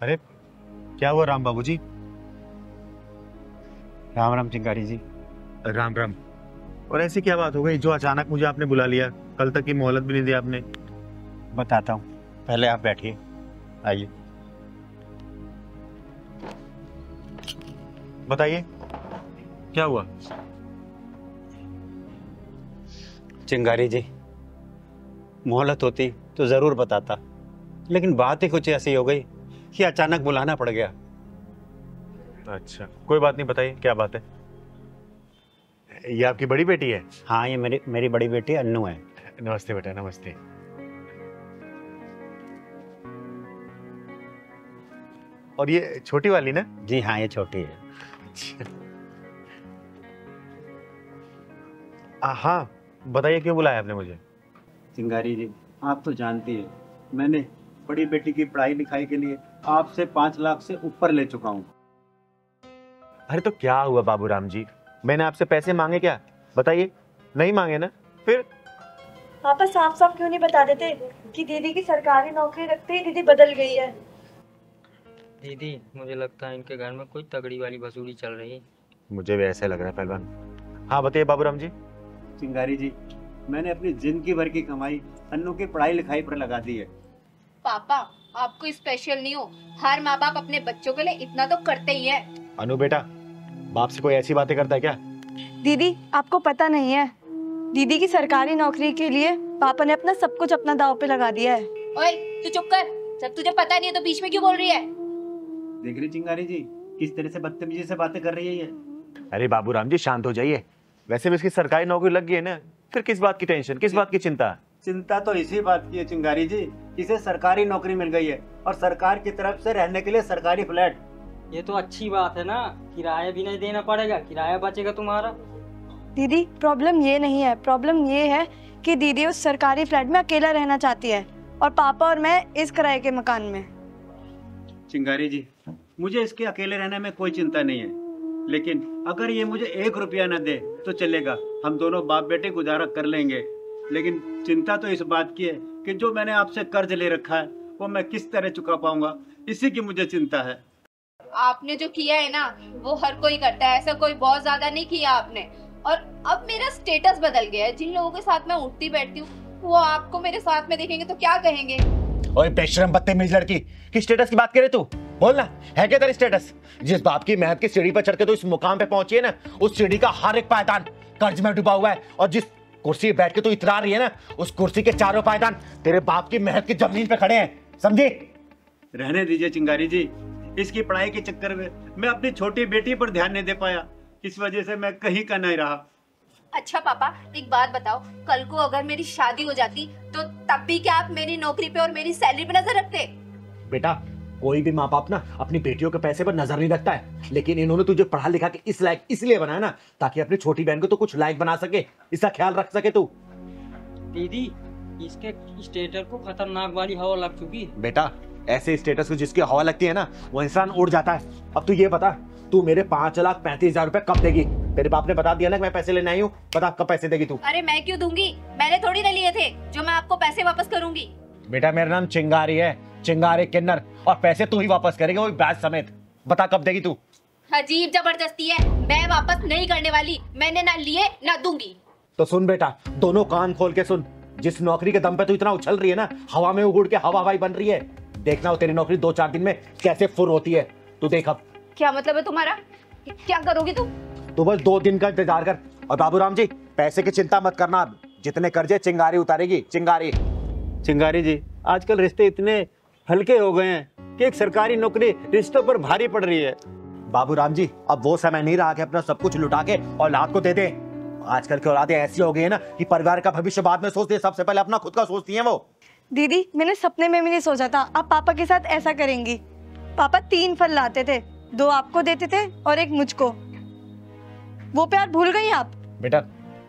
अरे क्या हुआ राम बाबू जी? राम राम चिंगारी जी। राम राम। और ऐसी क्या बात हो गई जो अचानक मुझे आपने बुला लिया? कल तक की मोहलत भी नहीं दी आपने। बताता हूँ, पहले आप बैठिए, आइए। बताइए क्या हुआ? चिंगारी जी, मोहलत होती तो जरूर बताता, लेकिन बात ही कुछ ऐसी हो गई कि अचानक बुलाना पड़ गया। अच्छा कोई बात नहीं, बताइए क्या बात है। ये आपकी बड़ी बेटी है? हाँ, ये मेरी बड़ी बेटी अन्नू है। नमस्ते बेटा, नमस्ते। और ये छोटी वाली ना? जी हाँ, ये छोटी है। हाँ बताइए क्यों बुलाया आपने मुझे? चिंगारी जी, आप तो जानती है, मैंने बड़ी बेटी की पढ़ाई लिखाई के लिए आपसे 5 लाख से ऊपर ले चुका हूँ। अरे तो क्या हुआ बाबूराम जी, मैंने आपसे पैसे मांगे क्या? बताइए। नहीं मांगे ना? फिर पापा साफ साफ क्यों नहीं बता देते कि दीदी की सरकारी नौकरी रखते ही दीदी बदल गई है? दीदी, मुझे लगता है इनके घर में कोई तगड़ी वाली वसूली चल रही है। मुझे भी ऐसा लग रहा है पहलवान। हाँ बताइए बाबूराम जी। चिंगारी जी, मैंने अपनी जिंदगी भर की कमाई अन्नू की पढ़ाई लिखाई पर लगा दी है। पापा, आपको स्पेशल नहीं हो, हर माँ बाप अपने बच्चों के लिए इतना तो करते ही है। अनु बेटा, बाप से कोई ऐसी बातें करता है क्या? दीदी आपको पता नहीं है, दीदी की सरकारी नौकरी के लिए पापा ने अपना सब कुछ अपना दांव पे लगा दिया है। ओए, तू चुप कर। जब तुझे पता नहीं है तो बीच में क्यों बोल रही है? देख रही चिंगारी जी, किस तरह से बदतमीजी से बातें कर रही है ये। अरे बाबूराम जी शांत हो जाइए। वैसे भी इसकी सरकारी नौकरी लग गई है ना, फिर किस बात की टेंशन, किस बात की चिंता? चिंता तो इसी बात की है चिंगारी जी, इसे सरकारी नौकरी मिल गई है और सरकार की तरफ से रहने के लिए सरकारी फ्लैट। ये तो अच्छी बात है ना, किराया भी नहीं देना पड़ेगा, किराया बचेगा तुम्हारा। दीदी प्रॉब्लम ये नहीं है, प्रॉब्लम ये है कि दीदी उस सरकारी फ्लैट में अकेला रहना चाहती है और पापा और मैं इस किराए के मकान में। चिंगारी जी, मुझे इसके अकेले रहने में कोई चिंता नहीं है, लेकिन अगर ये मुझे 1 रुपया न दे तो चलेगा, हम दोनों बाप बेटे गुजारा कर लेंगे। लेकिन चिंता तो इस बात की है कि जो मैंने आपसे कर्ज ले रखा है वो मैं किस तरह चुका पाऊंगा, इसी की मुझे चिंता है। आपने जो किया है ना वो हर कोई करता है, ऐसा कोई बहुत ज्यादा नहीं किया आपने। और अब मेरा स्टेटस बदल गया है, जिन लोगों के साथ मैं उठती बैठती हूँ वो आपको मेरे साथ में देखेंगे तो क्या कहेंगे? ओए बेशरम बदतमीज लड़की, किस स्टेटस की बात करे तू? बोल ना, है क्या तेरा स्टेटस? जिस बाप की मेहनत की सीढ़ी पर चढ़ के तो इस मुकाम पे पहुंची है ना, उस सीढ़ी का हर एक पायदान कर्ज में डूबा हुआ है। और जिस कुर्सी पे बैठ के तू इतरा रही है ना, उस कुर्सी के चारों पायदान तेरे बाप की मेहनत की जमीन पे खड़े हैं, समझी? रहने दीजिए चिंगारी जी, इसकी पढ़ाई के चक्कर में मैं अपनी छोटी बेटी पर ध्यान नहीं दे पाया, इस वजह से मैं कहीं का नहीं रहा। अच्छा पापा, एक बात बताओ, कल को अगर मेरी शादी हो जाती तो तब भी क्या आप मेरी नौकरी पे और मेरी सैलरी पे नजर रखते? बेटा, कोई भी माँ बाप ना अपनी बेटियों के पैसे पर नजर नहीं रखता है, लेकिन इन्होंने तुझे पढ़ा लिखा के इस लायक इसलिए बनाया ना ताकि अपनी छोटी बहन को तो कुछ लायक बना सके, इसका ख्याल रख सके तू। दीदी, इसके स्टेटस को खतरनाक वाली हवा लग चुकी। बेटा, ऐसे स्टेटस को जिसकी हवा लगती है ना वो इंसान उड़ जाता है। अब तू ये बता, तू मेरे 5,35,000 रुपए कब देगी? तेरे बाप ने बता दिया ना कि मैं पैसे लेने आई हूँ, बता कब पैसे देगी तू? अरे मैं क्यों दूंगी, मैंने थोड़ी ना लिए थे जो मैं आपको पैसे वापस करूंगी। बेटा मेरा नाम चिंगारी है, चिंगारी किन्नर, और पैसे तू ही वापस करेगा, वो ब्याज समेत। बता कब देगी तू? अजीब जबरदस्ती है, मैं वापस नहीं करने वाली, मैंने ना लिए ना दूंगी। तो सुन बेटा, दोनों कान खोल के सुन, जिस नौकरी के दम पे तू इतना उछल रही है ना, हवा में उड़ के हवा हवाई बन रही है, देखना वो तेरी नौकरी 2-4 दिन में कैसे फुर होती है, तू देख। अब क्या मतलब है तुम्हारा? क्या करोगी तुम? तू बस 2 दिन का इंतजार कर। और बाबूराम जी, पैसे की चिंता मत करना, अब जितने कर्जे चिंगारी उतारेगी। चिंगारी चिंगारी जी, आजकल रिश्ते इतने हल्के हो गए हैं कि एक सरकारी नौकरी रिश्तों पर भारी पड़ रही है। बाबूराम जी, अब वो समय नहीं रहा कि अपना सब कुछ लुटा के औलाद को दे दे। आजकल की औलादें ऐसी हो गई है ना कि परिवार का भविष्य बाद में सोचती है, सबसे पहले अपना खुद का सोचती हैं वो। दीदी मैंने सपने में भी नहीं सोचा था आप पापा के साथ ऐसा करेंगी। पापा 3 फल लाते थे, 2 आपको देते थे और 1 मुझको। वो प्यार भूल गई आप? बेटा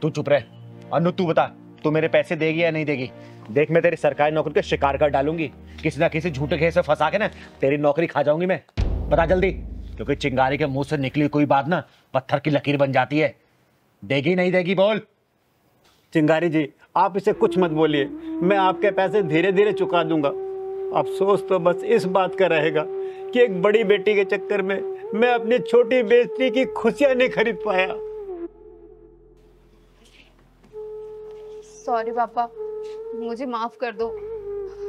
तू चुप रह। अनु तू बता, तू मेरे पैसे देगी या नहीं देगी? देख मैं तेरी सरकारी नौकरी के शिकार कर डालूंगी, किसी ना किसी झूठे खेस से फंसा के ना तेरी नौकरी खा जाऊंगी मैं। बता जल्दी, क्योंकि चिंगारी के मुंह से निकली कोई बात ना पत्थर की लकीर बन जाती है। देगी नहीं देगी बोल? चिंगारी जी, आप इसे कुछ मत बोलिए, मैं आपके पैसे धीरे धीरे चुका दूंगा। अफसोस तो बस इस बात का रहेगा कि एक बड़ी बेटी के चक्कर में मैं अपनी छोटी बेटी की खुशियां नहीं खरीद पाया। सॉरी पापा, मुझे माफ कर दो।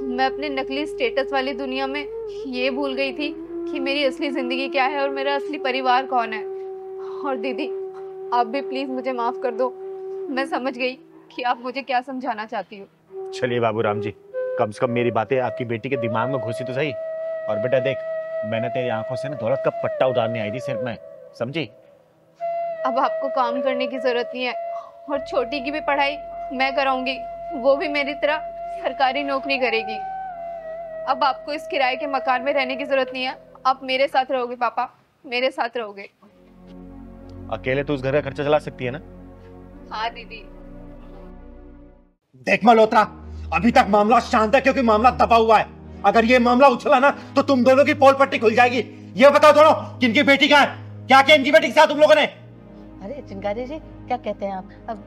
मैं अपने नकली स्टेटस वाली दुनिया में ये भूल गई थी कि मेरी असली जिंदगी क्या है और मेरा असली परिवार कौन है। और दीदी, आप भी प्लीज मुझे माफ कर दो। मैं समझ गई कि आप मुझे क्या समझाना चाहती हो। चलिए बाबूराम जी, कम से कम मेरी बातें आपकी बेटी के दिमाग में घुसी तो सही। और बेटा देख, मैंने तेरी आंखों से ना दौलत का पट्टा उतारने आई थी सिर्फ मैं, समझी? अब आपको काम करने की जरूरत नहीं है और छोटी की भी पढ़ाई मैं कराऊंगी, वो भी मेरी तरह सरकारी नौकरी करेगी। अब आपको इस किराए के मकान में रहने की जरूरत नहीं है, आप मेरे साथ रहोगे पापा, मेरे साथ रहोगे। अकेले तो उस घर का खर्चा चला सकती है ना? हाँ दीदी। देख मल्होत्रा, अभी तक मामला शांत है क्योंकि मामला दबा हुआ है। अगर ये मामला उछला ना तो तुम दोनों की पोल पट्टी खुल जाएगी। ये बताओ दोनों, किनकी बेटी कहाँ है? क्या क्या इनकी बेटी के साथ तुम लोगों ने? अरे चिंगारी जी, क्या कहते हैं आप? अब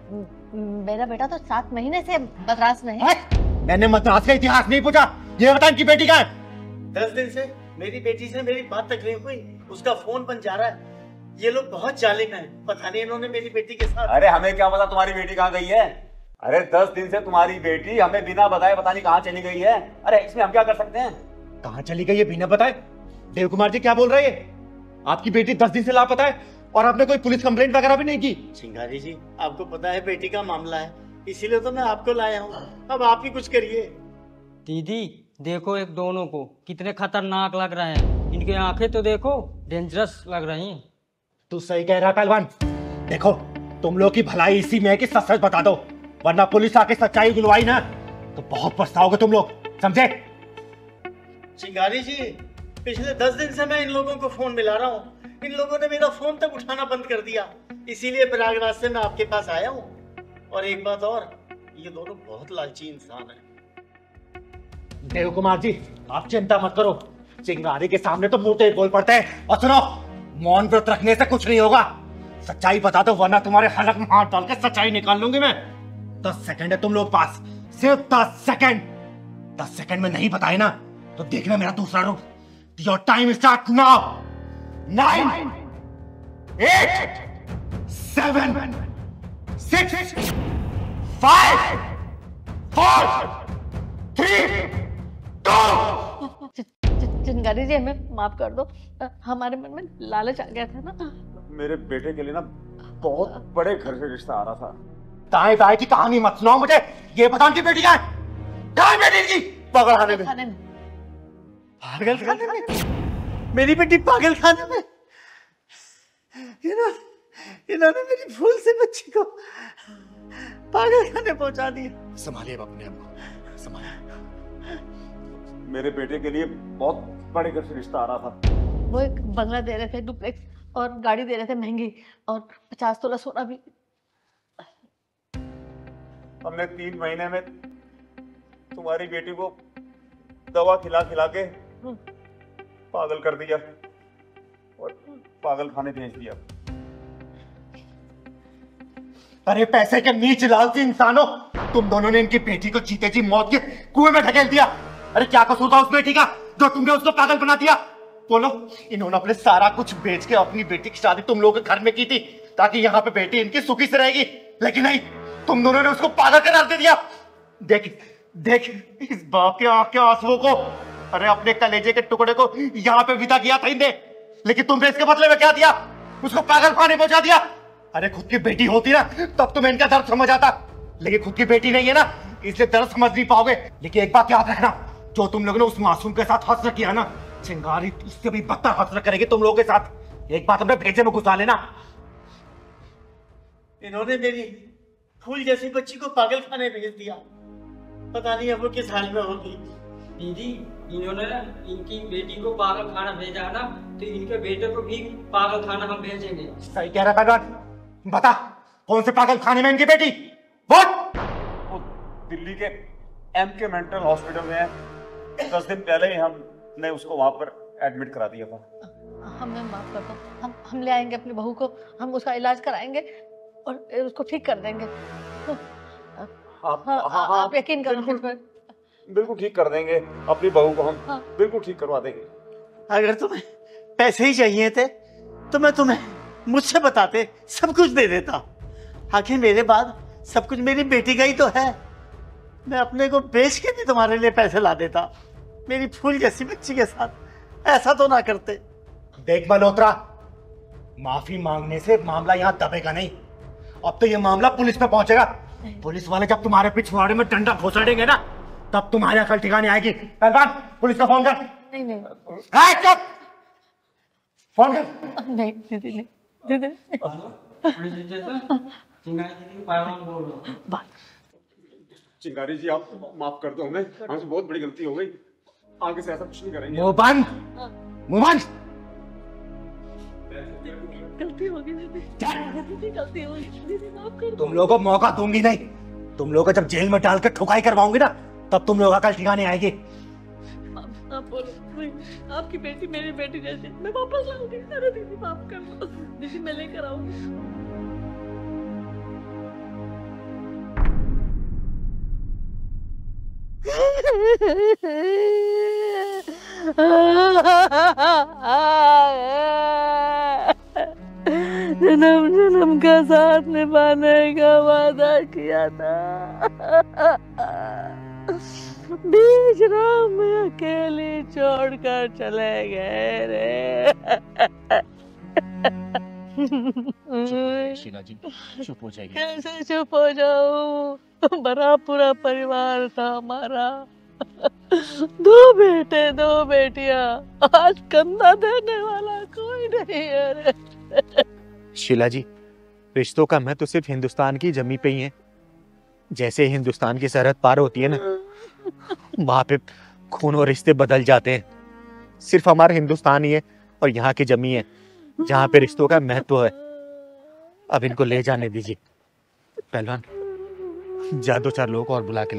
मेरा बेटा तो 7 महीने से मद्रास में है। मैंने मद्रास का इतिहास नहीं पूछा, ये बता इनकी बेटी कहाँ है? 10 दिन से मेरी बेटी से मेरी बात तक नहीं हुई, उसका फोन बंद जा रहा है। ये लोग बहुत जालिम हैं, पता नहीं इन्होंने मेरी बेटी के साथ। अरे हमें क्या पता तुम्हारी बेटी कहाँ गई है? अरे 10 दिन से तुम्हारी बेटी हमें बिना बताए पता नहीं कहाँ चली गई है। अरे इसमें हम क्या कर सकते हैं? कहाँ चली गई है बिना बताए? देव कुमार जी क्या बोल रहे हैं? आपकी बेटी 10 दिन से लापता है और आपने कोई पुलिस कंप्लेंट वगैरह भी नहीं की? चिंगारी जी, आपको पता है बेटी का मामला है, इसीलिए तो मैं आपको लाया हूँ। अब आप ही कुछ करिए। दीदी देखो, एक दोनों को कितने खतरनाक लग रहे हैं। इनकी आंखें तो देखो, डेंजरस लग रही हैं। तू सही कह रहा है पहलवान। देखो, तुम लोग की भलाई इसी में है कि सच सच बता दो, वरना पुलिस आके सच्चाई बुलवाई ना तो बहुत पछताओगे तुम लोग, समझे? चिंगारी जी, पिछले 10 दिन से मैं इन लोगों को फोन मिला रहा हूँ, इन लोगों ने मेरा फोन तक उठाना बंद कर दिया। इसीलिए प्रयागराज से मैं आपके पास आया हूँ। और एक बात और, ये दोनों बहुत लालची इंसान हैं। देव कुमार जी, आप चिंता मत करो, चिंगारी के सामने तो मुंह पे बोल पड़ते हैं। और सुनो, मौन व्रत रखने से कुछ नहीं होगा, सच्चाई बता दो वरना तुम्हारे हलक में हाथ डाल के सच्चाई निकाल लूंगी मैं। 10 सेकंड है तुम लोग पास, सिर्फ 10 सेकंड। 10 सेकंड में नहीं बताए ना तो देखना मेरा दूसरा रूप। Your time start now. 9 8 7 6 5 4 3 2। चिंगारी जी, हमें माफ कर दो, हमारे मन में लालच आ गया था ना। मेरे बेटे के लिए ना बहुत बड़े घर से रिश्ता आ रहा था। दाएं बाएं की कहानी मत सुनाओ मुझे, ये बता उनकी बेटी कहाँ है? कहाँ है बेटी की? पागल खाने में। पागल खाने में? मेरी बेटी पागल खाने में? इन्होंने मेरी भूल से बच्ची को पागल खाने पहुंचा दिया। संभालिए अपने आप को, संभालिए। मेरे बेटे के लिए बहुत बड़े घर से रिश्ता आ रहा था। वो एक बंगला दे रहे थे, डुप्लेक्स, और गाड़ी दे रहे थे महंगी, और 50 तोला सोना भी। हमने 3 महीने में तुम्हारी बेटी को दवा खिला खिला के पागल कर दिया और पागल खाने भेज दिया। अरे पैसे के नीच लालची इंसानों, तुम दोनों ने इनकी बेटी को जीते जी मौत के कुएं में ढकेल दिया। अरे क्या कसूर था उस बेटी का जो तुमने उसको पागल बना दिया? बोलो। इन्होंने अपने सारा कुछ बेच के अपनी बेटी की शादी तुम लोगों के घर में की थी ताकि यहाँ पे बेटी इनकी सुखी से रहेगी, लेकिन नहीं, तुम दोनों ने उसको पागल करार दे दिया। देख देख इस बाप के आंख के आंसुओं को। अरे अपने कलेजे के टुकड़े को यहाँ पे विदा किया था इनने, लेकिन तुमने इसके बदले में क्या दिया? उसको पागल खाने पहुंचा दिया। अरे खुद की बेटी होती ना तब तुम्हें इनका दर्द समझ आता, लेकिन खुद की बेटी नहीं है ना, इसलिए दर्द समझ नहीं पाओगे। लेकिन एक बात याद रखना, जो तुम लोगों ने उस मासूम के साथ हस्र किया ना, चिंगारी उससे भी बदतर हस्र करेगी तुम लोगों के साथ। एक बात अपने भेजे में घुसा लेना। इन्होंने मेरी फूल जैसी बच्ची को पागल खाने भेज दिया, पता नहीं अब वो किस हाल में होगी। दीदी, इन्होंने इनकी बेटी को पागल खाना भेजा है ना, तो इनके बेटे को भी पागल खाना हम भेजेंगे। सही कह रहा पहलवान, बता कौन से पागल खाने में इनकी बेटी? बोल। वो दिल्ली के MK मेंटल हॉस्पिटल में है। 10 दिन पहले ही हमने उसको वहां पर एडमिट करा दिया था। हमें माफ कर दो, हम ले आएंगे अपनी बहू को, हम उसका इलाज कराएंगे और उसको ठीक कर देंगे। आप यकीन करो मुझ पर। बिल्कुल ठीक कर देंगे, अपनी बहू को हम बिल्कुल ठीक करवा देंगे। अगर तुम्हें पैसे ही चाहिए थे तो मैं तुम्हें मुझसे बताते सब कुछ दे देता। आखिर मेरे बाद सब कुछ मेरी बेटी का ही तो है। मैं अपने को बेच के भी तुम्हारे लिए पैसे ला देता। मेरी फूल जैसी बच्ची के साथ ऐसा तो ना करते। देख मल्होत्रा, माफी मांगने से मामला यहाँ दबेगा नहीं। अब तो ये मामला पुलिस पे पहुंचेगा। पुलिस वाले जब तुम्हारे पिछवाड़े में डंडा घुसेड़ेंगे ना, तब तुम्हारी अकल ठिकाने आएगी। पहलवान, पुलिस का फोन कर। नहीं नहीं चुप, फोन कर। नहीं दीदी नहीं दीदी चिंगारी जी आप माफ कर दो हमें, हमसे बहुत बड़ी गलती हो गई, आगे से ऐसा कुछ नहीं करेंगे। मुंह बंद, मुंह बंद। गलती हो गई दीदी, गलती हो गई दीदी, माफ कर दो। तुम लोगों को मौका दूंगी नहीं। तुम लोगों को जब जेल में डालकर ठुकाई करवाऊंगी ना, तब तुम लोगों का कल ठिकाने आएगी। आप बोलो, आपकी बेटी मेरी बेटी जैसी, मैं वापस लाऊंगी। अरे दीदी माफ कर दो दीदी, मैं लेकर आऊंगी। जन्म जन्म का साथ निभाने का वादा किया था, बीच राह में अकेली छोड़कर चले गए रे। शीला जी चुप हो जाइए। कैसे चुप हो जाऊं? बड़ा पूरा परिवार था हमारा, 2 बेटे 2 बेटियां, आज कंधा देने वाला कोई नहीं है रे। शीला जी, रिश्तों का महत्व सिर्फ हिंदुस्तान की जमी पे ही है। जैसे हिंदुस्तान की सरहद पार होती है ना, वहां पे खून और रिश्ते बदल जाते हैं। सिर्फ हमारा हिंदुस्तान ही है और यहाँ की जमी है जहाँ पे रिश्तों का महत्व है। अब इनको ले जाने दीजिए। पहलवान, जा 2-4 लोग और बुला के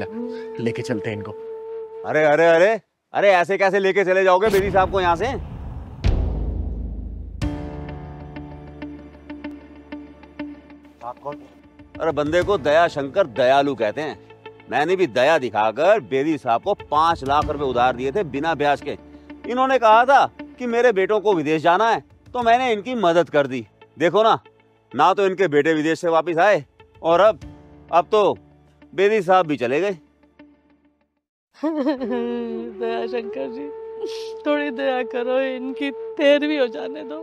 लेके चलते हैं इनको। अरे अरे अरे अरे ऐसे कैसे लेके चले जाओगे बेदी साहब को यहाँ से? आप कौन? अरे बंदे को दया शंकर दयालु कहते हैं। मैंने भी दया दिखाकर बेदी साहब को 5 लाख रुपए उधार दिए थे बिना ब्याज के। इन्होंने कहा था कि मेरे बेटों को विदेश जाना है, तो मैंने इनकी मदद कर दी। देखो ना तो इनके बेटे विदेश से वापस आए और अब तो बेदी साहब भी चले गए। दया शंकर जी, थोड़ी दया करो, इनकी 13वीं हो जाने दो।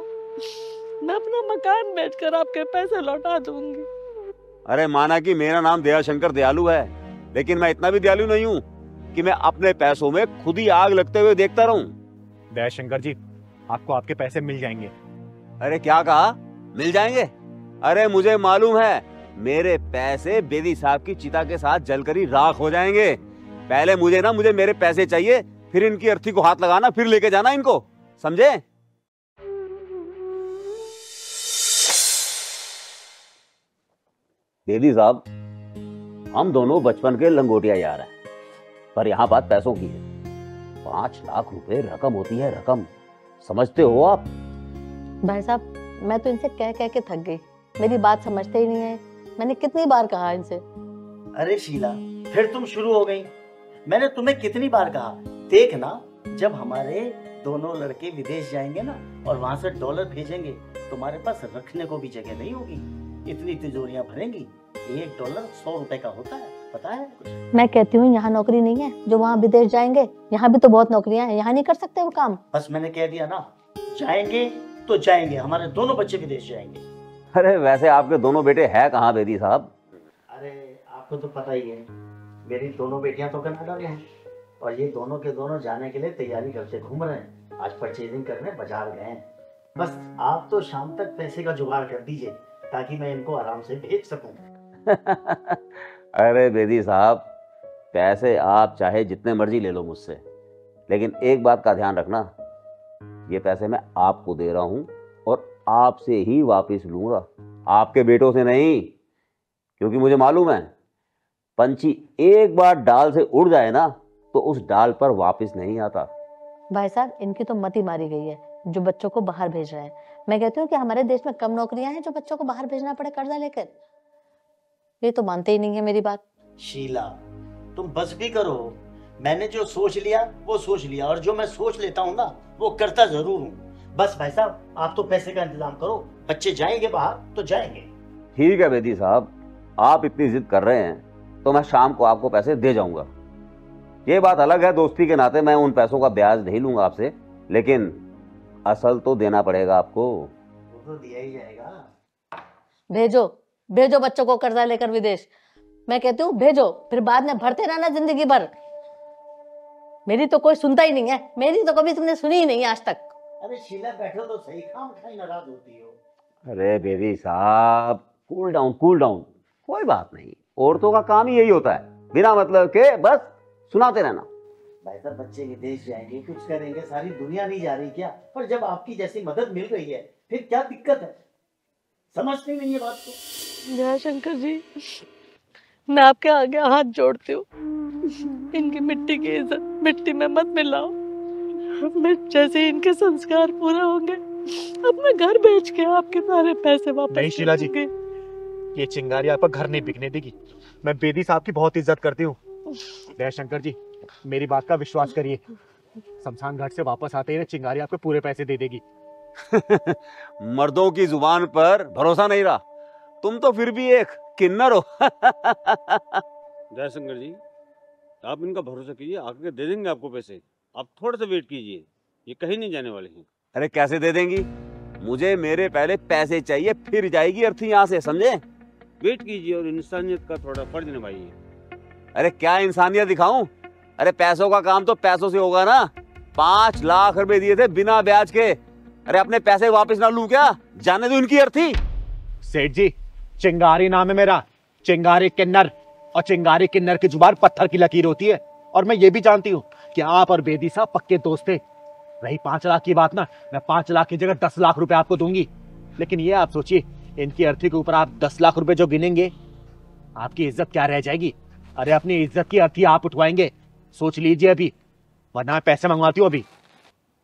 मैं अपना मकान बेचकर आपके पैसे लौटा दूंगी। अरे माना कि मेरा नाम दया शंकर दयालु है, लेकिन मैं इतना भी दयालु नहीं हूँ कि मैं अपने पैसों में खुद ही आग लगते हुए देखता रहूं। दया शंकर जी, आपको आपके पैसे मिल जाएंगे। अरे क्या कहा? मिल जाएंगे? अरे मुझे मालूम है मेरे पैसे बेदी साहब की चिता के साथ जलकर ही राख हो जाएंगे। पहले मुझे मेरे पैसे चाहिए, फिर इनकी अर्थी को हाथ लगाना, फिर लेके जाना इनको, समझे? बेदी साहब, हम दोनों बचपन के लंगोटिया यार हैं, पर यहाँ बात पैसों की है। 5 लाख रुपए रकम होती है, रकम, समझते हो आप? भाई साहब, मैं तो इनसे कह के थक गई, मेरी बात समझते ही नहीं है। मैंने कितनी बार कहा इनसे। अरे शीला, फिर तुम शुरू हो गई। मैंने तुम्हें कितनी बार कहा, देखना जब हमारे दोनों लड़के विदेश जाएंगे ना और वहां से डॉलर भेजेंगे, तुम्हारे पास रखने को भी जगह नहीं होगी। इतनी तिजोरियां भरेंगी। $1 100 रुपए का होता है, पता है? मैं कहती हूँ यहाँ नौकरी नहीं है जो वहाँ विदेश जाएंगे। यहाँ भी तो बहुत नौकरियां हैं, यहाँ नहीं कर सकते वो काम? बस मैंने कह दिया ना, जाएंगे तो जाएंगे, हमारे दोनों बच्चे विदेश जाएंगे। अरे वैसे आपके दोनों बेटे हैं कहाँ बेदी साहब? अरे आपको तो पता ही है, मेरी दोनों बेटियां तो कनाडा में हैं और ये दोनों के दोनों जाने के लिए तैयारी करते घूम रहे हैं। आज परचेजिंग करने बाजार गए हैं। बस आप तो शाम तक पैसे का जुगाड़ कर दीजिए ताकि मैं इनको आराम से भेज सकूं। अरे बेदी साहब, पैसे आप चाहे जितने मर्जी ले लो मुझसे, लेकिन एक बात का ध्यान रखना, ये पैसे मैं आपको दे रहा हूं और आपसे ही वापस लूंगा, आपके बेटों से नहीं। क्योंकि मुझे मालूम है पंछी एक बार डाल से उड़ जाए ना तो उस डाल पर वापस नहीं आता। भाई साहब, इनकी तो मती मारी गई है जो बच्चों को बाहर भेज रहे हैं। मैं कहती हूँ कि हमारे देश में कम नौकरियां हैं जो बच्चों को बाहर भेजना पड़े कर्जा लेकर। ये तो मानते ही नहीं है मेरी बात। शीला, तुम बस भी करो। मैंने जो सोच लिया वो सोच लिया, और जो मैं सोच लेता हूँ ना वो करता जरूर हूँ। बस भाई साहब आप तो पैसे का इंतजाम करो, बच्चे जाएंगे बाहर तो जाएंगे। ठीक है बेदी साहब, आप इतनी जिद कर रहे हैं तो मैं शाम को आपको पैसे दे जाऊंगा। ये बात अलग है, दोस्ती के नाते मैं उन पैसों का ब्याज नहीं लूंगा आपसे, लेकिन असल तो देना पड़ेगा आपको। वो तो दिया ही जाएगा। भेजो भेजो बच्चों को कर्जा लेकर विदेश। मैं कहती हूँ भेजो, फिर बाद में भरते रहना जिंदगी भर। मेरी तो कोई सुनता ही नहीं है, मेरी तो कभी तुमने सुनी ही नहीं आज तक। अरे शीला बैठो तो सही, खाम खाई नाराज होती हो। अरे बेदी साहब कूल डाउन कूल डाउन, कोई बात नहीं, औरतों का काम ही यही होता है, बिना मतलब के बस सुनाते रहना। भाई साहब बच्चे विदेश जाएंगे, कुछ करेंगे, सारी दुनिया नहीं जा रही क्या? पर जब आपकी जैसी मदद मिल रही है फिर क्या दिक्कत है? समझते नहीं है बात को। जय शंकर जी, मैं आपके आगे हाथ जोड़ती हूँ, इनकी मिट्टी की इज्जत मिट्टी में मत मिलाओ। मैं जैसे इनके संस्कार पूरे होंगे अब मैं घर बेच के आपके सारे पैसे वापस नहीं शीला जी, ये चिंगारी आपका घर नहीं बिकने देगी। मैं बेदी साहब की बहुत इज्जत करती हूँ। दयाशंकर जी मेरी बात का विश्वास करिए, शमशान घाट से वापस आते ही ना चिंगारी आपके पूरे पैसे दे देगी। मर्दों की जुबान पर भरोसा नहीं रहा, तुम तो फिर भी एक किन्नर हो। जयशंकर जी आप इनका भरोसा कीजिए, आके दे देंगे आपको पैसे, आप थोड़ा सा वेट कीजिए, ये कहीं नहीं जाने वाले हैं। अरे कैसे दे देंगी? मुझे मेरे पहले पैसे चाहिए, फिर जाएगी अर्थी यहाँ से, समझे? वेट कीजिए और इंसानियत का थोड़ा फर्ज निभाइए। अरे क्या इंसानियत दिखाऊं? अरे पैसों का काम तो पैसों से होगा ना। 5 लाख रुपए दिए थे बिना ब्याज के, अरे अपने पैसे वापस ना लूं क्या? जाने दो इनकी अर्थी। सेठ जी चिंगारी नाम है मेरा, चिंगारी किन्नर, और चिंगारी किन्नर की जुबान पत्थर की लकीर होती है। और मैं ये भी जानती हूँ कि आप और बेदी साहब पक्के दोस्त थे। रही 5 लाख की बात ना, मैं 5 लाख की जगह 10 लाख रुपए आपको दूंगी, लेकिन ये आप सोचिए इनकी अर्थी के ऊपर आप 10 लाख रुपए जो गिनेंगे, आपकी इज्जत क्या रह जाएगी? अरे अपनी इज्जत की अर्थी आप उठवाएंगे, सोच लीजिए अभी, वरना पैसे मंगवाती हूँ अभी।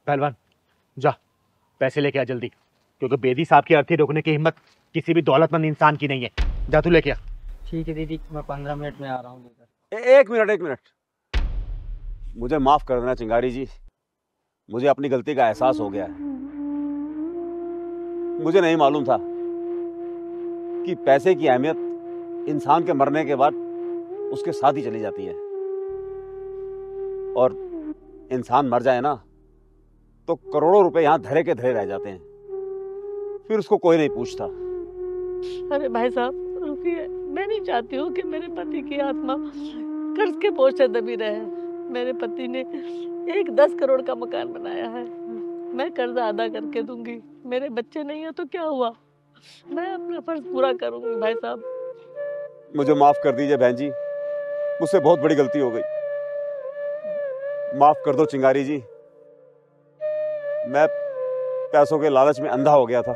पहलवान जा पैसे लेके आ जल्दी, क्योंकि बेदी साहब की अर्थी रोकने की हिम्मत किसी भी दौलतमंद इंसान की नहीं है। जा तू लेके आ। ठीक है दीदी, मैं 15 मिनट में आ रहा हूँ लेकर। एक मिनट, मुझे माफ कर देना चिंगारी जी, मुझे अपनी गलती का एहसास हो गया है। मुझे नहीं मालूम था कि पैसे की अहमियत इंसान के मरने के बाद उसके साथ ही चली जाती है, और इंसान मर जाए ना तो करोड़ों रुपए यहां धरे के धरे रह जाते हैं, फिर उसको कोई नहीं पूछता। अरे भाई साहब रुकिए, मैं नहीं चाहती हूँ कि मेरे पति की आत्मा कर्ज के बोझ से दबी रहे। मेरे पति ने एक 10 करोड़ का मकान बनाया है, मैं कर्ज अदा करके दूंगी। मेरे बच्चे नहीं है तो क्या हुआ, मैं अपना फर्ज पूरा करूंगी। भाई साहब मुझे माफ कर दीजिए बहन जी, मुझसे बहुत बड़ी गलती हो गई, माफ कर दो चिंगारी जी। मैं पैसों के लालच में अंधा हो गया था,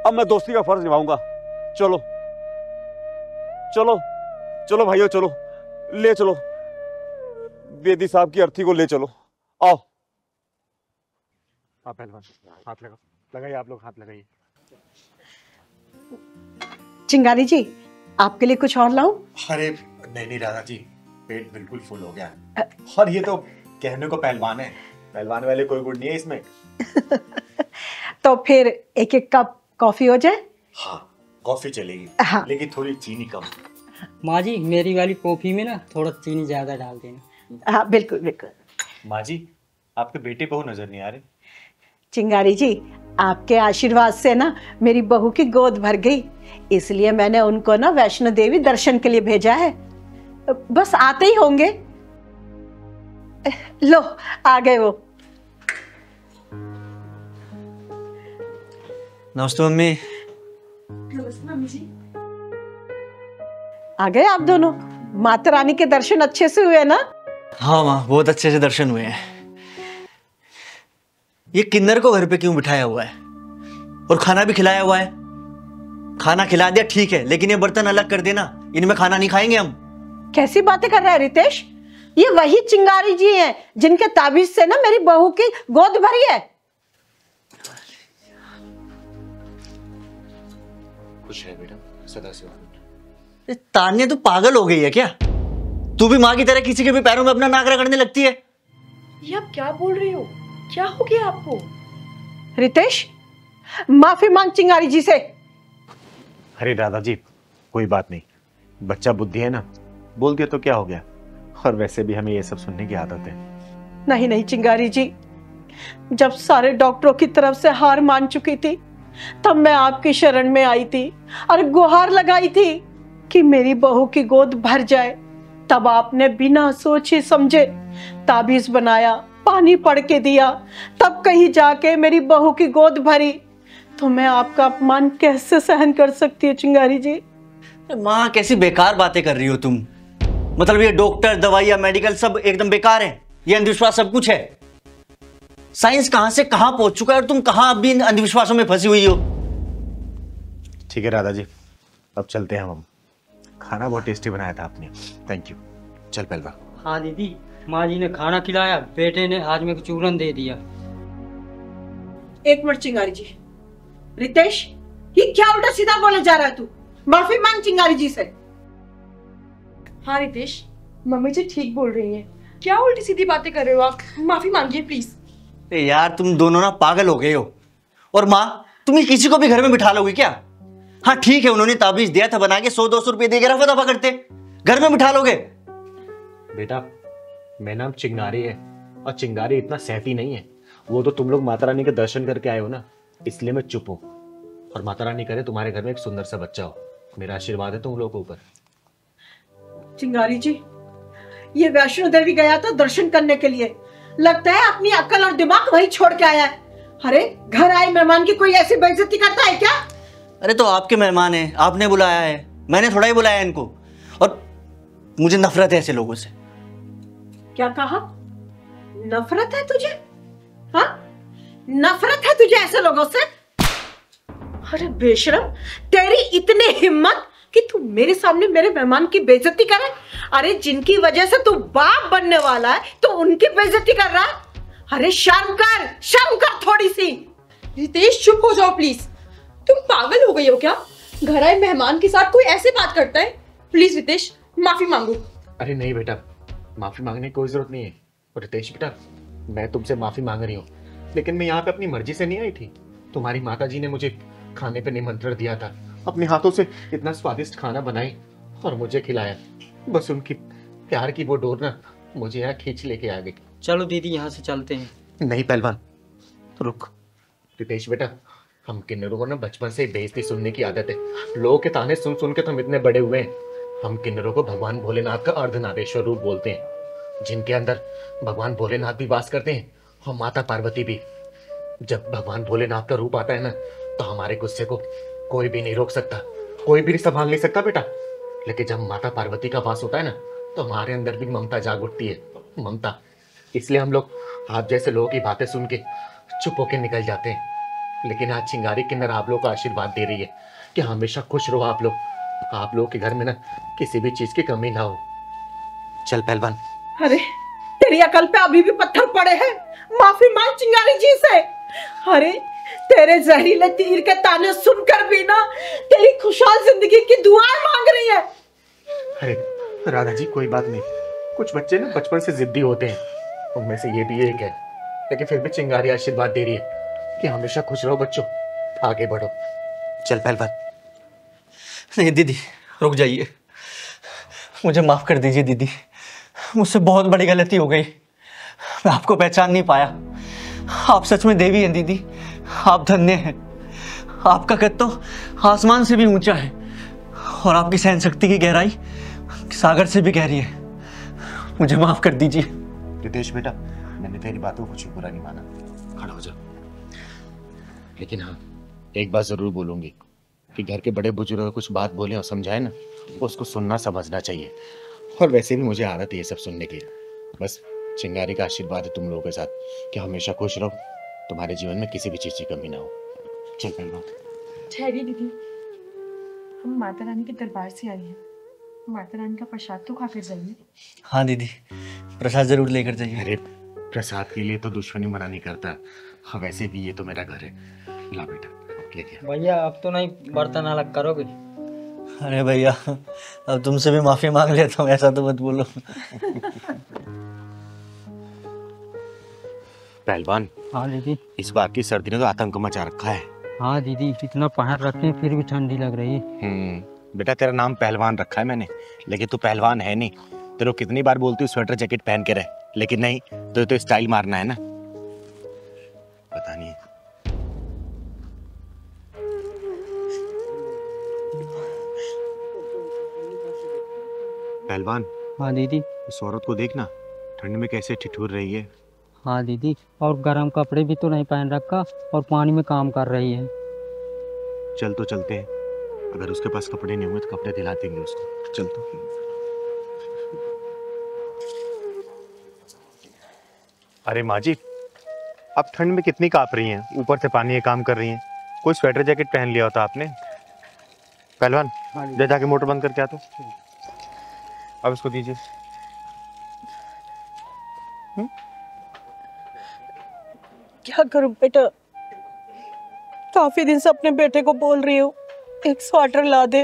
अब मैं दोस्ती का फर्ज निभाऊंगा। चलो चलो चलो भाइयों, चलो ले चलो बेदी साहब की अर्थी को, ले चलो। आओ पहलवान हाथ लगाइए, आप लोग हाथ लगाइए। चिंगारी जी आपके लिए कुछ और लाऊं? अरे नहीं राधा जी, पेट बिल्कुल फुल हो गया, और ये तो कहने को पहलवान है, पहलवान वाले कोई गुण नहीं है इसमें। तो फिर एक एक कप कॉफी हो जाए? हाँ कॉफी चलेगी, हाँ। लेकिन थोड़ी चीनी कम। माँ जी मेरी वाली कॉफी में ना थोड़ा चीनी ज्यादा डाल देना। हाँ बिल्कुल बिल्कुल। माँ जी आपके बेटे बहू नजर नहीं आ रहे। चिंगारी जी आपके आशीर्वाद से ना मेरी बहू की गोद भर गई, इसलिए मैंने उनको ना वैष्णो देवी दर्शन के लिए भेजा है, बस आते ही होंगे। लो आ गए वो। नमस्ते मम्मी। नमस्ते मम्मी जी। आ गए आप दोनों? माता रानी के दर्शन अच्छे से हुए ना? हाँ माँ बहुत अच्छे से दर्शन हुए हैं। ये किन्नर को घर पे क्यों बिठाया हुआ है और खाना भी खिलाया हुआ है? खाना खिला दिया ठीक है, लेकिन ये बर्तन अलग कर देना, इनमें खाना नहीं खाएंगे हम। कैसी बातें कर रहा है रितेश? ये वही चिंगारी जी हैं जिनके ताबीज से ना मेरी बहू की गोद भरी है। खुश है बेटा, सदा से। तान्या तो पागल हो गई है क्या? तू भी माँ की तरह किसी के भी पैरों में अपना नाक रगड़ने लगती है। ये आप क्या बोल रही हो? क्या हो गया आपको? रितेश, माफी मांग चिंगारी जी से। अरे दादाजी कोई बात नहीं, बच्चा बुद्धि है ना, बोल दिया तो क्या हो गया। और वैसे भी हमें ये सब सुनने की आदत है। नहीं नहीं चिंगारी जी, जब सारे डॉक्टरों की तरफ से हार मान चुकी थी तब मैं आपकी शरण में आई थी और गुहार लगाई थी कि मेरी बहू की गोद भर जाए। तब आपने बिना सोचे समझे ताबीज बनाया, पानी पड़ के दिया, तब कहीं जाके मेरी बहू की गोद भरी। तो मैं आपका अपमान कैसे सहन कर सकती है चिंगारी जी? माँ कैसी बेकार बातें कर रही हो तुम। मतलब ये डॉक्टर, दवाइयाँ, मेडिकल सब एकदम बेकार है, ये अंधविश्वास सब कुछ है। साइंस कहां से कहां पहुंच चुका है और तुम कहां अभी इन अंधविश्वासों में फंसी हुई हो। ठीक है दादाजी, अब चलते हैं हम। खाना बहुत टेस्टी बनाया था आपने, थैंक यू। चल पहलवान। हाँ दीदी, माँ जी ने खाना खिलाया, बेटे ने आज मेरे को चूरन दे दिया। एक मिनट चिंगारी जी। रितेश, ये क्या उल्टा सीधा बोले जा रहा है तू? माफी मांग चिंगारी जी से। हाँ रितेश, मम्मी जी ठीक बोल रही हैं। क्या उल्टी सीधी बातें कर रहे हो आप? माफी मांगिए प्लीज। यार तुम दोनों ना पागल हो गए हो। और माँ, तुम ये किसी को भी घर में बिठा लोगी क्या? हाँ ठीक है, उन्होंने ताबीज दिया था बना के, 100-200 रुपए दे के रफा दफा करते, घर में बिठा लोगे? बेटा मेरा नाम चिंगारी है और चिंगारी इतना सहती नहीं है। वो तो तुम लोग माता रानी के दर्शन करके आए हो ना, इसलिए मैं चुप हूँ। और माता रानी करे तुम्हारे घर में एक सुंदर सा बच्चा हो, मेरा आशीर्वाद है तुम लोगों के ऊपर। चिंगारी जी, ये वैष्णो देवी गया था दर्शन करने के लिए, लगता है अपनी अक्ल और दिमाग वहीं छोड़ के आया है। अरे घर आए मेहमान की कोई ऐसी बेइज्जती करता है क्या? अरे तो आपके मेहमान हैं, आपने बुलाया है, मैंने थोड़ा ही बुलाया इनको। और मुझे नफरत है ऐसे लोगों से। क्या कहा? नफरत है तुझे? हाँ, नफरत है तुझे ऐसे लोगों से? अरे बेशरम, तेरी इतनी हिम्मत कि तू मेरे सामने मेरे मेहमान की बेइज्जती करे? अरे जिनकी वजह से तू बाप बनने वाला है तो उनकी बेइज्जती कर रहा है? अरे शर्म कर थोड़ी सी। रितेश चुप हो जाओ प्लीज। तुम पागल हो गई हो क्या? घर आए मेहमान के साथ कोई ऐसे बात करता है? प्लीज रितेश माफी मांगो। अरे नहीं बेटा, माफी मांगने की कोई जरूरत नहीं है। और रितेश बेटा, मैं तुमसे माफी मांग रही हूँ, लेकिन मैं यहाँ पे अपनी मर्जी से नहीं आई थी। तुम्हारी माता जी ने मुझे खाने पे निमंत्रण दिया था, अपने हाथों से इतना स्वादिष्ट खाना बनाई और मुझे खिलाया। बस उनकी प्यार की वो डोर ना मुझे यहाँ खींच लेके आ गई। चलो दीदी यहाँ से चलते हैं। नहीं पहलवान, रुक। रितेश बेटा, हम किन्नरों को ना बचपन से बेइज्जती सुनने की आदत है। लोगों के ताने सुन सुन के तो हम इतने बड़े हुए हैं। हम किन्नरों को भगवान भोलेनाथ का अर्धनारेश्वर रूप बोलते हैं, जिनके अंदर भगवान भोलेनाथ भी वास करते हैं और माता पार्वती भी। जब भगवान भोलेनाथ का रूप आता है ना, तो हमारे गुस्से को कोई भी नहीं रोक सकता, कोई भी नहीं संभाल नहीं सकता बेटा। लेकिन जब माता पार्वती का वास होता है ना, तो हमारे अंदर भी ममता जाग उठती है, ममता। इसलिए हम लोग आप जैसे लोगों की बातें सुन के चुप होके निकल जाते हैं। लेकिन आज चिंगारी किन्नर आप लोगों का आशीर्वाद दे रही है कि हमेशा खुश रहो आप लोगों के घर में ना किसी भी चीज की कमी ना हो। चल पहलवान। अरे तेरी अकल पे अभी भी पत्थर पड़े हैं, माफी मांग चिंगारी जी से। अरे तेरे जहरीले तीर के ताने सुनकर भी ना तेरी खुशहाल जिंदगी की दुआएं मांग रही है। अरे राधा जी कोई बात नहीं, कुछ बच्चे ना बचपन से जिद्दी होते हैं, उनमें से ये भी एक है। लेकिन फिर भी चिंगारी आशीर्वाद दे रही है कि हमेशा खुश रहो बच्चों, आगे बढ़ो। चल पहलवान। नहीं दीदी, रुक जाइए, मुझे माफ कर दीजिए दीदी, मुझसे बहुत बड़ी गलती हो गई। मैं आपको पहचान नहीं पाया। आप सच में देवी हैं दीदी, आप धन्य हैं। आपका कद तो आसमान से भी ऊंचा है और आपकी सहन शक्ति की गहराई सागर से भी गहरी है। मुझे माफ कर दीजिए। रितेश बेटा, मैंने तेरी बातों को कुछ भी बुरा नहीं माना, खड़ा हो जा। लेकिन हाँ, एक बात जरूर बोलूंगी कि घर के बड़े बुजुर्ग कुछ बात बोले और समझाए ना, उसको सुनना समझना चाहिए। और वैसे भी मुझे आदत है ये सब सुनने की। बस चिंगारी का आशीर्वाद है तुम लोगों के साथ कि हमेशा खुश रहो, तुम्हारे जीवन में किसी भी चीज की कमी ना हो। चल पहलवान। ठहरिए दीदी, हम माता रानी के दरबार से आए हैं, माता रानी का प्रसाद तो खाकर जाइए। हाँ दीदी, प्रसाद जरूर लेकर जाइए। अरे प्रसाद के लिए तो दुश्मनी मना नहीं करता। हाँ वैसे भी ये तो मेरा घर है। ला बेटा, ले लिया। भैया अब तो नहीं बर्तन अलग करोगे? अरे भैया, अब तुमसे भी माफी मांग लेता हूँ, ऐसा तो मत बोलो। पहलवान। हाँ दीदी। इस बार की सर्दी ने तो आतंक मचा रखा है। हाँ दीदी, इतना पहन रखे हैं फिर भी ठंडी लग रही है। बेटा तेरा नाम पहलवान रखा है मैंने, लेकिन तू पहलवान है नहीं। तेरे को कितनी बार बोलती हूँ स्वेटर जैकेट पहन के रह, लेकिन नहीं, तो स्टाइल मारना है ना। पता नहीं। पहलवान। हाँ दीदी। इस औरत को देखना, ठंड में कैसे ठिठुर रही है। हाँ दीदी, और गर्म कपड़े भी तो नहीं पहन रखा और पानी में काम कर रही है। चल तो चलते हैं, अगर उसके पास कपड़े नहीं हुए तो कपड़े दिला देंगे उसको। चल तो। अरे माँ जी, आप ठंड में कितनी कांप रही हैं, ऊपर से पानी में काम कर रही हैं, कोई स्वेटर जैकेट पहन लिया होता आपने। पहलवान जा जाके मोटर बंद करके आ तो। अब इसको दीजिए। क्या करूं बेटा, काफी दिन से अपने बेटे को बोल रही हूँ एक स्वेटर ला दे,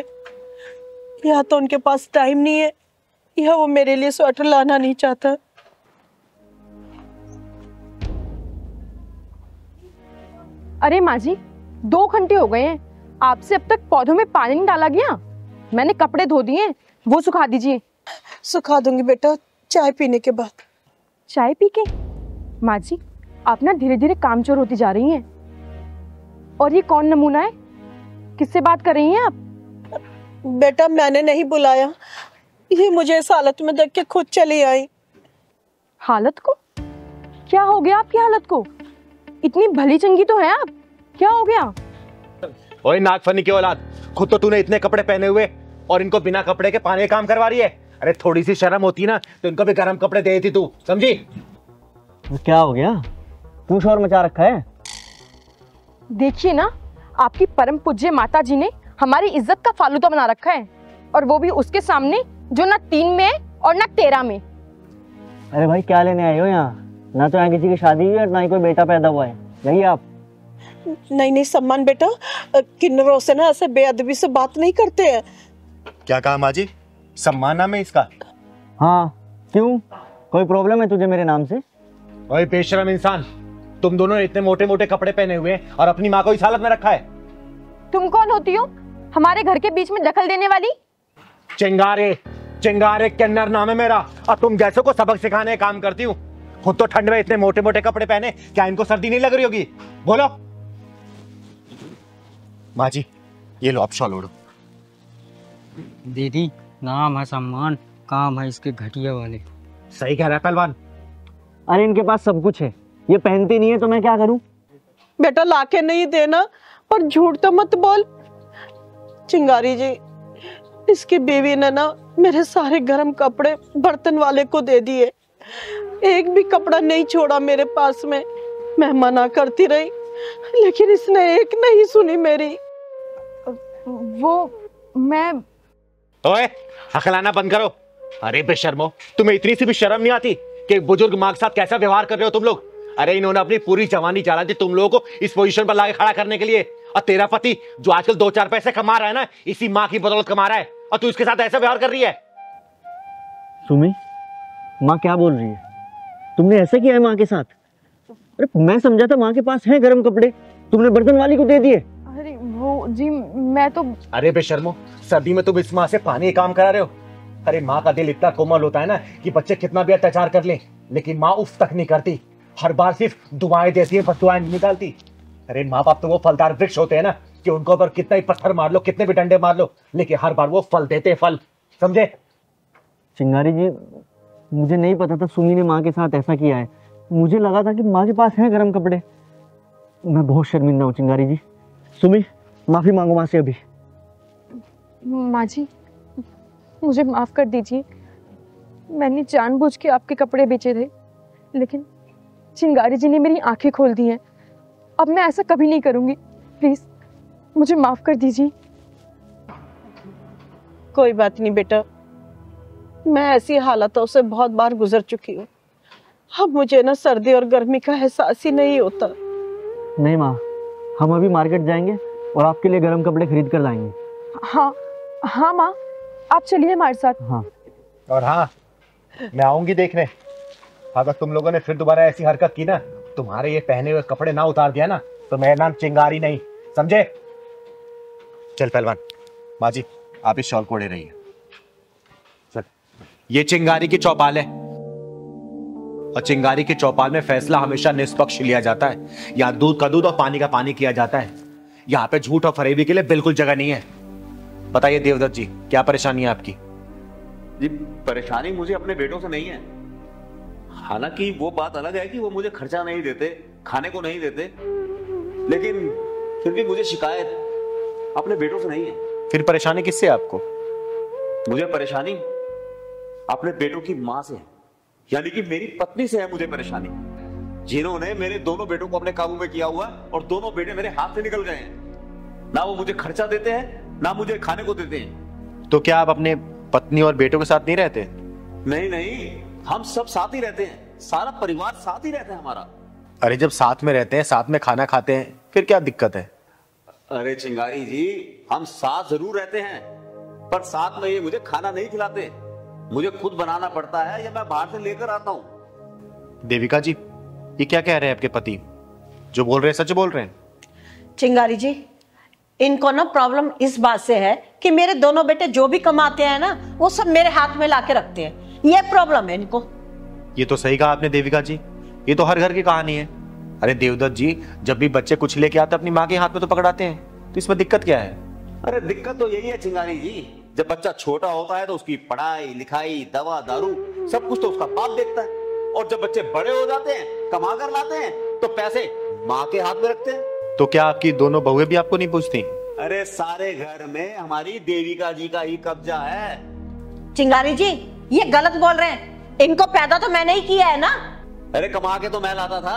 या तो उनके पास टाइम नहीं है या वो मेरे लिए स्वेटर लाना नहीं चाहता। अरे माँ जी, 2 घंटे हो गए हैं, आपसे अब तक पौधों में पानी नहीं डाला गया। मैंने कपड़े धो दिए, वो सुखा दीजिए। सुखा दूंगी बेटा, चाय पीने के बाद। चाय पी के? माँ जी, आप ना धीरे धीरे कामचोर होती जा रही हैं। और ये कौन नमूना है, किससे बात कर रही हैं आप? बेटा मैंने नहीं बुलाया, ये मुझे इस हालत में देख के खुद चली आई। हालत को? क्या हो गया आपकी हालत को? इतनी भली चंगी तो है आप, क्या हो गया? ओए नागफनी की औलाद, खुद तो तूने इतने कपड़े पहने हुए और इनको बिना कपड़े के पानी काम करवा रही है। अरे थोड़ी सी शर्म होती ना तो इनको भी गर्म कपड़े दे देती तू, समझी? क्या हो गया, तू शोर मचा रखा है? देखिए ना, आपकी परम पूज्य माता जी ने हमारी इज्जत का फालूदा बना रखा है, और वो भी उसके सामने जो ना 3 में है और ना 13 में। अरे भाई क्या लेने आए हो यहाँ? ना तो यहाँ किसी की शादी हुई है और ना ही कोई बेटा पैदा हुआ है, यही आप? नहीं सम्मान बेटा, किन्नरों से ना ऐसे बेअदबी से बात नहीं करते हैं। क्या कहा माँ जी, सम्मान नाम है इसका? हाँ, क्यों, कोई प्रॉब्लम है तुझे मेरे नाम से? ओए बेशरम इंसान, तुम दोनों इतने मोटे मोटे कपड़े पहने हुए हैं और अपनी माँ को इस हालत में रखा है। तुम कौन होती हो हमारे घर के बीच में दखल देने वाली? चिंगारे, चिंगारे किन्नर नाम है मेरा, और तुम जैसे को सबक सिखाने काम करती हूँ। खुद तो ठंड में इतने मोटे मोटे कपड़े पहने, क्या इनको सर्दी नहीं लग रही होगी? बोलो। माँ जी ये लो, आप शॉल ओढ़ो। दीदी नाम है सम्मान, काम है इसके घटिया वाले। सही कह रहा है पहलवान। अरे इनके पास सब कुछ है, ये पहनती नहीं है तो मैं क्या करूं? बेटा लाके नहीं देना, और झूठ तो मत बोल। चिंगारी जी, इसकी बीवी ने ना मेरे सारे गर्म कपड़े बर्तन वाले को दे दिए, एक भी कपड़ा नहीं छोड़ा मेरे पास में। मैं मना करती रही, लेकिन इसने एक नहीं सुनी मेरी। वो मैं ओए हकलाना बंद करो। अरे बेशर्मो, तुम्हें इतनी सी भी शर्म नहीं आती कि बुजुर्ग माँ के साथ कैसा व्यवहार कर रहे हो तुम लोग? अरे इन्होंने अपनी पूरी जवानी चला दी तुम लोगों को इस पोजीशन पर लाके खड़ा करने के लिए, और तेरा पति जो आजकल 2-4 पैसे कमा रहा है ना, इसी माँ की बदौलत कमा रहा है, और तू इसके साथ ऐसा व्यवहार कर रही है। सुमी, माँ क्या बोल रही है? तुमने ऐसा किया है माँ के साथ? अरे मैं समझा था माँ के पास है गर्म कपड़े, तुमने बर्तन वाली को दे दिए। अरे वो जी, मैं तो। अरे बेशर्मो, सर्दी में तुम इस माँ से पानी काम करा रहे हो। अरे माँ का दिल इतना कोमल होता है ना कि बच्चे कितना भी अत्याचार कर ले, लेकिन माँ उफ तक नहीं करती। हर बार सिर्फ दुआएं देती है, बस दुआएं नहीं निकालती। अरे माँ बाप तो वो फलदार वृक्ष होते हैं ना कि उनको ऊपर कितना ही पत्थर मार लो, कितने भी डंडे मार लो, लेकिन हर बार वो फल देते हैं, फल, समझे? चिंगारी जी, मुझे नहीं पता था सुमी ने माँ के साथ ऐसा किया है। मुझे लगा था कि माँ के पास है गर्म कपड़े। मैं बहुत शर्मिंदा हूँ चिंगारी जी। सुमी, माफी मांगो माँ से अभी। माँ जी मुझे माफ कर दीजिए, मैंने जानबूझ के आपके कपड़े बेचे थे, लेकिन चिंगारी जी ने मेरी आंखें खोल दी हैं। अब मैं ऐसा कभी नहीं करूंगी, प्लीज मुझे माफ कर दीजिए। कोई बात नहीं बेटा, मैं ऐसी हालातों से बहुत बार गुजर चुकी हूँ। अब मुझे ना सर्दी और गर्मी का एहसास ही नहीं होता। नहीं माँ, हम अभी मार्केट जाएंगे और आपके लिए गर्म कपड़े खरीद कर लाएंगे। हाँ, हाँ माँ, आप चलिए हमारे साथ। हाँ। और हाँ, मैं आऊंगी देखने। अगर तुम लोगों ने फिर दोबारा ऐसी हरकत की ना, तुम्हारे ये पहने हुए कपड़े ना उतार दिया ना, तो मेरा नाम चिंगारी नहीं, समझे? चल पहलवान, माँ जी आप इस शॉल को ओढ़े रहिए। चल, ये चिंगारी की चौपाल है और चिंगारी की चौपाल में फैसला हमेशा निष्पक्ष लिया जाता है। यहाँ दूध का दूध और पानी का पानी किया जाता है। यहाँ पे झूठ और फरेबी के लिए बिल्कुल जगह नहीं है। बताइए देवदत्त जी, क्या परेशानी है आपकी? जी परेशानी मुझे अपने बेटों से नहीं है। हालांकि वो बात अलग है कि वो मुझे खर्चा नहीं देते, खाने को नहीं देते, लेकिन फिर भी मुझे शिकायत अपने बेटों से नहीं है। फिर परेशानी किससे है आपको? मुझे परेशानी अपने बेटों की मां से है, यानी कि मेरी पत्नी से है मुझे परेशानी, जिन्होंने मेरे दोनों बेटों को अपने काबू में किया हुआ और दोनों बेटे मेरे हाथ से निकल गए हैं। ना वो मुझे खर्चा देते हैं, ना मुझे खाने को देते हैं। तो क्या आप अपने पत्नी और बेटों के साथ नहीं रहते? नहीं नहीं, हम सब साथ ही रहते हैं, सारा परिवार साथ ही रहता है हमारा। अरे जब साथ में रहते हैं, साथ में खाना खाते हैं, फिर क्या दिक्कत है? अरे चिंगारी जी, हम साथ जरूर रहते हैं, पर साथ में ये मुझे खाना नहीं खिलाते। मुझे खुद बनाना पड़ता है या मैं बाहर से लेकर आता हूँ। देविका जी, ये क्या कह रहे हैं आपके पति? जो बोल रहे हैं सच बोल रहे हैं? चिंगारी जी, इनको ना प्रॉब्लम इस बात से है कि मेरे दोनों बेटे जो भी कमाते हैं ना, वो सब मेरे हाथ में लाके रखते हैं। ये प्रॉब्लम है इनको। ये तो सही कहा आपने देविका जी, ये तो हर घर की कहानी है। अरे देवदत्त जी, जब भी बच्चे कुछ लेके आते अपनी माँ के हाथ में तो पकड़ाते हैं, तो इसमें दिक्कत क्या है? अरे दिक्कत तो यही है चिंगारी जी, जब बच्चा छोटा होता है तो उसकी पढ़ाई लिखाई दवा दारू सब कुछ तो उसका बाप देखता है, और जब बच्चे बड़े हो जाते हैं, कमा कर लाते हैं, तो पैसे माँ के हाथ में रखते हैं। तो क्या आपकी दोनों बहुएं भी आपको नहीं पूछती? अरे सारे घर में हमारी देविका जी का ही कब्जा है। चिंगारी जी, ये गलत बोल रहे हैं। इनको पैदा तो मैंने ही किया है ना। अरे कमा के तो मैं लाता था,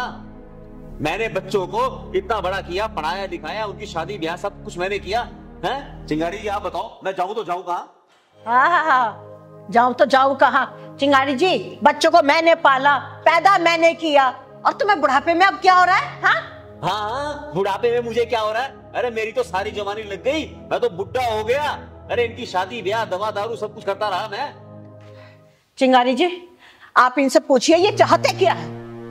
मैंने बच्चों को इतना बड़ा किया, पढ़ाया लिखाया, उनकी शादी ब्याह सब कुछ मैंने किया है। चिंगारी जी आप बताओ, मैं जाऊं तो जाऊं कहाँ? हाँ, जाऊं तो जाऊं कहाँ? चिंगारी जी, बच्चों को मैंने पाला, पैदा मैंने किया, और तुम्हें बुढ़ापे में अब क्या हो रहा है? हाँ, बुढ़ापे में मुझे क्या हो रहा है? अरे मेरी तो सारी जवानी लग गई, मैं तो बुढ़ा हो गया। अरे इनकी शादी ब्याह दवा दारू सब कुछ करता रहा मैं। चिंगारी जी, आप इनसे पूछिए ये चाहते क्या है?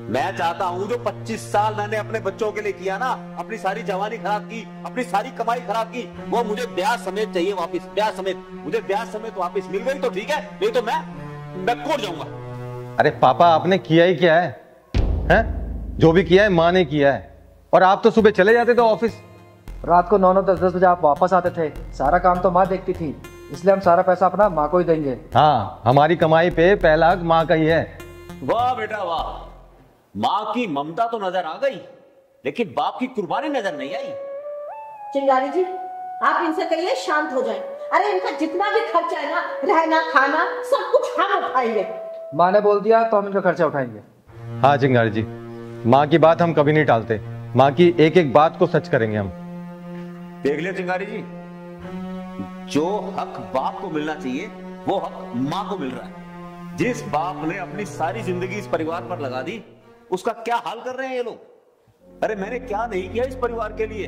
मैं चाहता हूँ जो 25 साल मैंने अपने बच्चों के लिए किया ना, अपनी सारी जवानी खराब की, अपनी सारी कमाई खराब की, वो मुझे ब्याह समेत चाहिए वापस। ब्याह समेत, मुझे ब्याह समेत वापस मिल गई तो ठीक है, नहीं तो मैं कोर्ट जाऊंगा। अरे पापा, आपने किया ही क्या है? हैं? जो भी किया है माँ ने किया है, और आप तो सुबह चले जाते थे ऑफिस। रात को 9-9 10-10 बजे आप वापस आते थे। सारा काम तो माँ देखती थी, इसलिए हम सारा पैसा अपना माँ को ही देंगे। हाँ, हमारी कमाई पे पहला हक माँ का ही है। वाह बेटा वाह, माँ की ममता तो नजर आ गई, लेकिन बाप की कुर्बानी नजर नहीं आई। चिंगारी जी, आप इनसे कहिए शांत हो जाएं। अरे इनका जितना भी खर्चा है ना, रहना खाना सब कुछ हम उठाएंगे। माँ ने बोल दिया तो हम इनका खर्चा उठाएंगे। हाँ चिंगारी जी, माँ की बात हम कभी नहीं टालते, माँ की एक एक बात को सच करेंगे हम। देख लिया चिंगारी जी, जो हक बाप को मिलना चाहिए वो हक माँ को मिल रहा है। जिस बाप ने अपनी सारी जिंदगी इस परिवार पर लगा दी, उसका क्या हाल कर रहे हैं ये लोग। अरे मैंने क्या नहीं किया इस परिवार के लिए?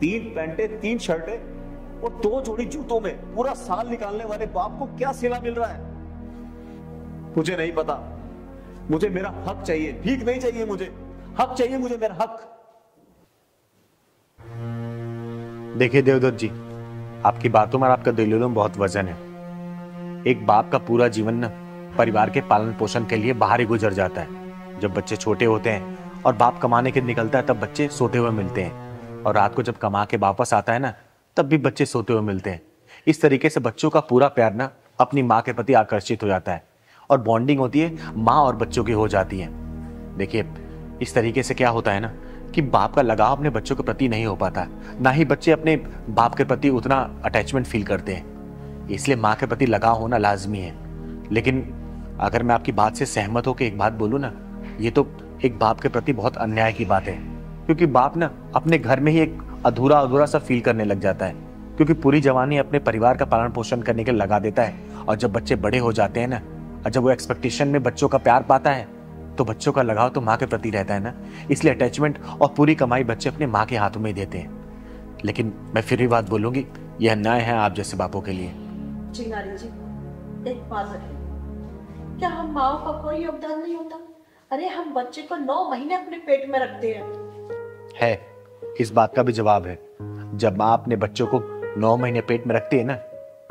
3 पैंटें 3 शर्टें और 2 जोड़ी जूतों में पूरा साल निकालने वाले बाप को क्या सिला मिल रहा है? मुझे नहीं पता, मुझे मेरा हक चाहिए, भीख नहीं चाहिए, मुझे हक चाहिए, मुझे मेरा हक। देखिए देवदत्त जी, आपकी बातों में और आपका दलीलों में बहुत वजन है। एक बाप का पूरा जीवन ना परिवार के पालन पोषण के लिए बाहर ही गुजर जाता है। जब बच्चे छोटे होते हैं और बाप कमाने के निकलता है, तब बच्चे सोते हुए मिलते हैं, और रात को जब कमा के वापस आता है ना, तब भी बच्चे सोते हुए मिलते हैं। इस तरीके से बच्चों का पूरा प्यार ना अपनी माँ के प्रति आकर्षित हो जाता है, और बॉन्डिंग होती है माँ और बच्चों की हो जाती है। देखिए, इस तरीके से क्या होता है ना कि बाप का लगाव अपने बच्चों के प्रति नहीं हो पाता, ना ही बच्चे अपने बाप के प्रति उतना अटैचमेंट फील करते हैं। इसलिए माँ के प्रति लगाव होना लाजमी है। लेकिन अगर मैं आपकी बात से सहमत हो के एक बात बोलूँ ना, ये तो एक बाप के प्रति बहुत अन्याय की बात है, क्योंकि बाप ना अपने घर में ही एक अधूरा अधूरा सा फील करने लग जाता है, क्योंकि पूरी जवानी अपने परिवार का पालन पोषण करने के लगा देता है। और जब बच्चे बड़े हो जाते हैं ना, और जब वो एक्सपेक्टेशन में बच्चों का प्यार पाता है, तो बच्चों का लगाव तो माँ के प्रति रहता है ना, इसलिए अटैचमेंट और पूरी कमाई बच्चे अपने माँ के हाथों में ही देते हैं। लेकिन मैं फिर भी बात बोलूंगी, यह न्याय है आप जैसे बापों के लिए। चिंगारी जी, एक बात रखें, क्या हम माओ का कोई योगदान नहीं होता? अरे हम बच्चे को 9 महीने अपने पेट में रखते हैं। है, इस बात का भी जवाब है। जब माँ अपने बच्चों को 9 महीने पेट में रखती है ना,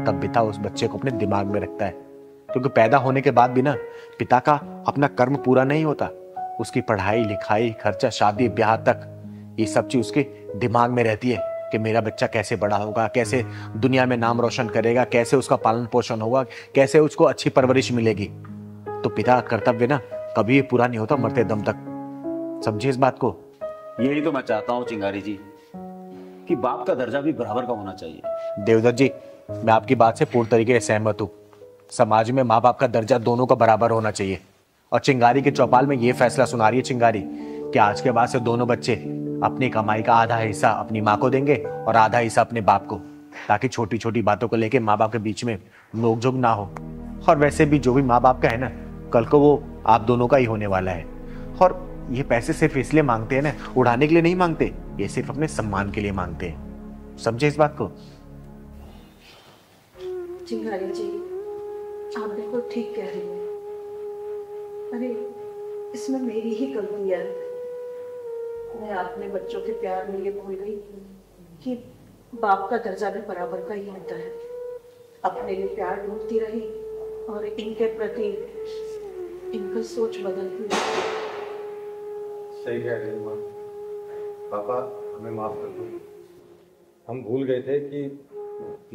तब पिता उस बच्चे को अपने दिमाग में रखता है, क्योंकि पैदा होने के बाद भी ना पिता का अपना कर्म पूरा नहीं होता। उसकी पढ़ाई लिखाई, खर्चा, शादी, ब्याह तक, ये सब चीज उसके दिमाग में रहती है कि मेरा बच्चा कैसे बड़ा होगा, कैसे दुनिया में नाम रोशन करेगा, कैसे उसका पालन पोषण होगा, कैसे उसको अच्छी परवरिश मिलेगी। तो पिता का कर्तव्य ना कभी पूरा नहीं होता मरते दम तक। समझे इस बात को? यही तो मैं चाहता हूँ चिंगारी जी, कि बाप का दर्जा भी बराबर का होना चाहिए। देवदत्त जी, मैं आपकी बात से पूर्ण तरीके से सहमत हूँ। समाज में माँ बाप का दर्जा दोनों का बराबर होना चाहिए। और चिंगारी के चौपाल में ये फैसला सुना रही है चिंगारी कि आज के बाद से दोनों बच्चे अपनी कमाई का आधा हिस्सा अपनी माँ को देंगे और आधा हिस्सा अपने बाप को, ताकि छोटी छोटी बातों को लेके माँ बाप के बीच में नोकझोंक ना हो। और वैसे भी जो भी माँ बाप का है ना, कल को वो आप दोनों का ही होने वाला है। और ये पैसे सिर्फ इसलिए मांगते हैं ना, उड़ाने के लिए नहीं मांगते, ये सिर्फ अपने सम्मान के लिए मांगते हैं। समझे इस बात को? चिंगारी जी, आप बिल्कुल ठीक कह रही हैं। अरे इसमें मेरी ही गलती है। मैं अपने बच्चों के प्यार में ये भूल गई कि बाप का दर्जा भी बराबर का ही होता है। अपने लिए प्यार ढूंढती रही और इनके प्रति इनका सोच बदलती रही। सही कह रही माँ। पापा हमें माफ कर दो, हम भूल गए थे कि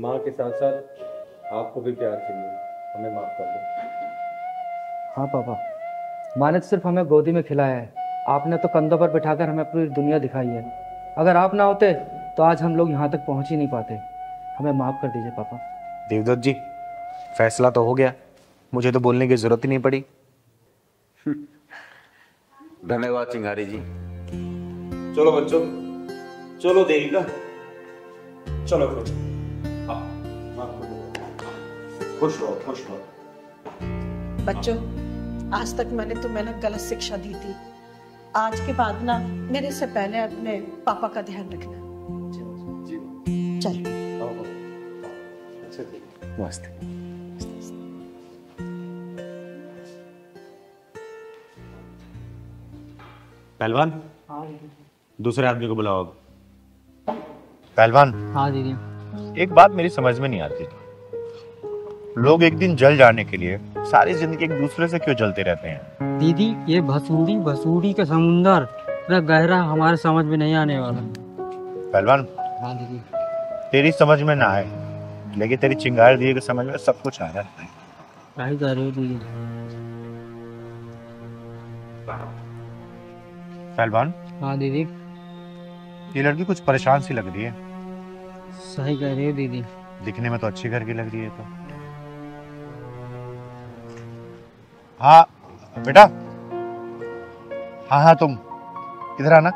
माँ के साथ साथ आपको भी प्यार चाहिए। हमें माफ कर दो। हाँ पापा, माँ ने सिर्फ हमें गोदी में खिलाया है, आपने तो कंधों पर बिठाकर हमें पूरी दुनिया दिखाई है। अगर आप ना होते तो आज हम लोग यहाँ तक पहुँच ही नहीं पाते। हमें माफ कर दीजिए पापा। देवदत्त जी, फैसला तो हो गया, मुझे तो बोलने की जरूरत ही नहीं पड़ी। धन्यवाद चिंगारी जी। चलो बच्चों, चलो देविका, चलो फिर। खुश रहो, खुश रहो। बच्चों, आज तक मैंने तुम्हें ना गलत शिक्षा दी थी। आज के बाद ना मेरे से पहले अपने पापा का ध्यान रखना। चलो। मस्त। पहलवान, दूसरे आदमी को बुलाओ। पहलवान। हाँ दीदी। एक बात मेरी समझ में नहीं आती, लोग एक दिन जल जाने के लिए सारी जिंदगी एक दूसरे से क्यों जलते रहते हैं? दीदी, ये भसूड़ी का समुंदर इतना गहरा हमारे समझ में नहीं आने वाला। पहलवान। हाँ दीदी। तेरी समझ में ना आए, लेकिन तेरी चिंगारी दी के समझ में सब कुछ आ जाता है। सही कह रहे हो दीदी। पहलवान। हाँ दीदी। ये लड़की कुछ परेशान सी लग रही है। सही कह रही हो दीदी। दिखने में तो अच्छी घर की लग रही है। तो हाँ बेटा, हाँ हाँ तुम इधर आना।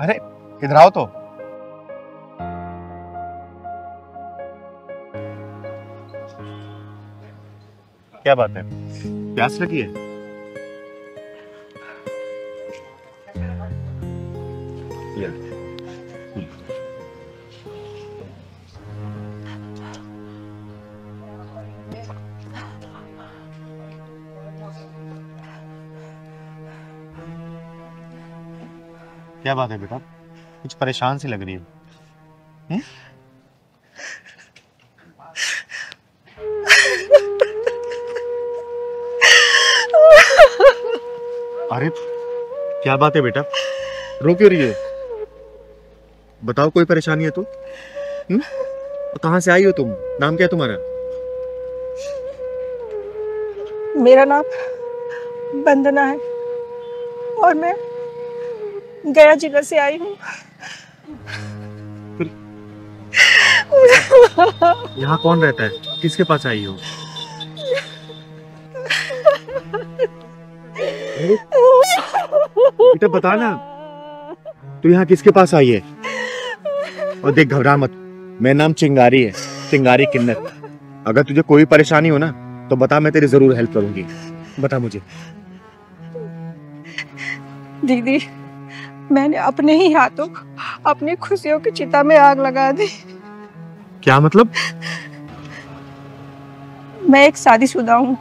अरे इधर आओ तो। क्या बात है, प्यास लगी है? क्या बात है बेटा, कुछ परेशान सी लग रही है? अरे क्या बात है बेटा, रो क्यों रही है? बताओ, कोई परेशानी है तो? कहाँ से आई हो तुम? नाम क्या है तुम्हारा? मेरा नाम वंदना है और मैं गया जिला से आई हूँ। यहाँ कौन रहता है? किसके पास आई हो? बेटा बता ना, तू यहाँ किसके पास आई है? और देख, घबरा मत, मेरा नाम चिंगारी है, चिंगारी किन्नत। अगर तुझे कोई परेशानी हो ना तो बता, मैं तेरी जरूर हेल्प करूंगी। बता मुझे। दीदी, मैंने अपने ही हाथों अपनी खुशियों की चिता में आग लगा दी। क्या मतलब? मैं एक शादीशुदा हूँ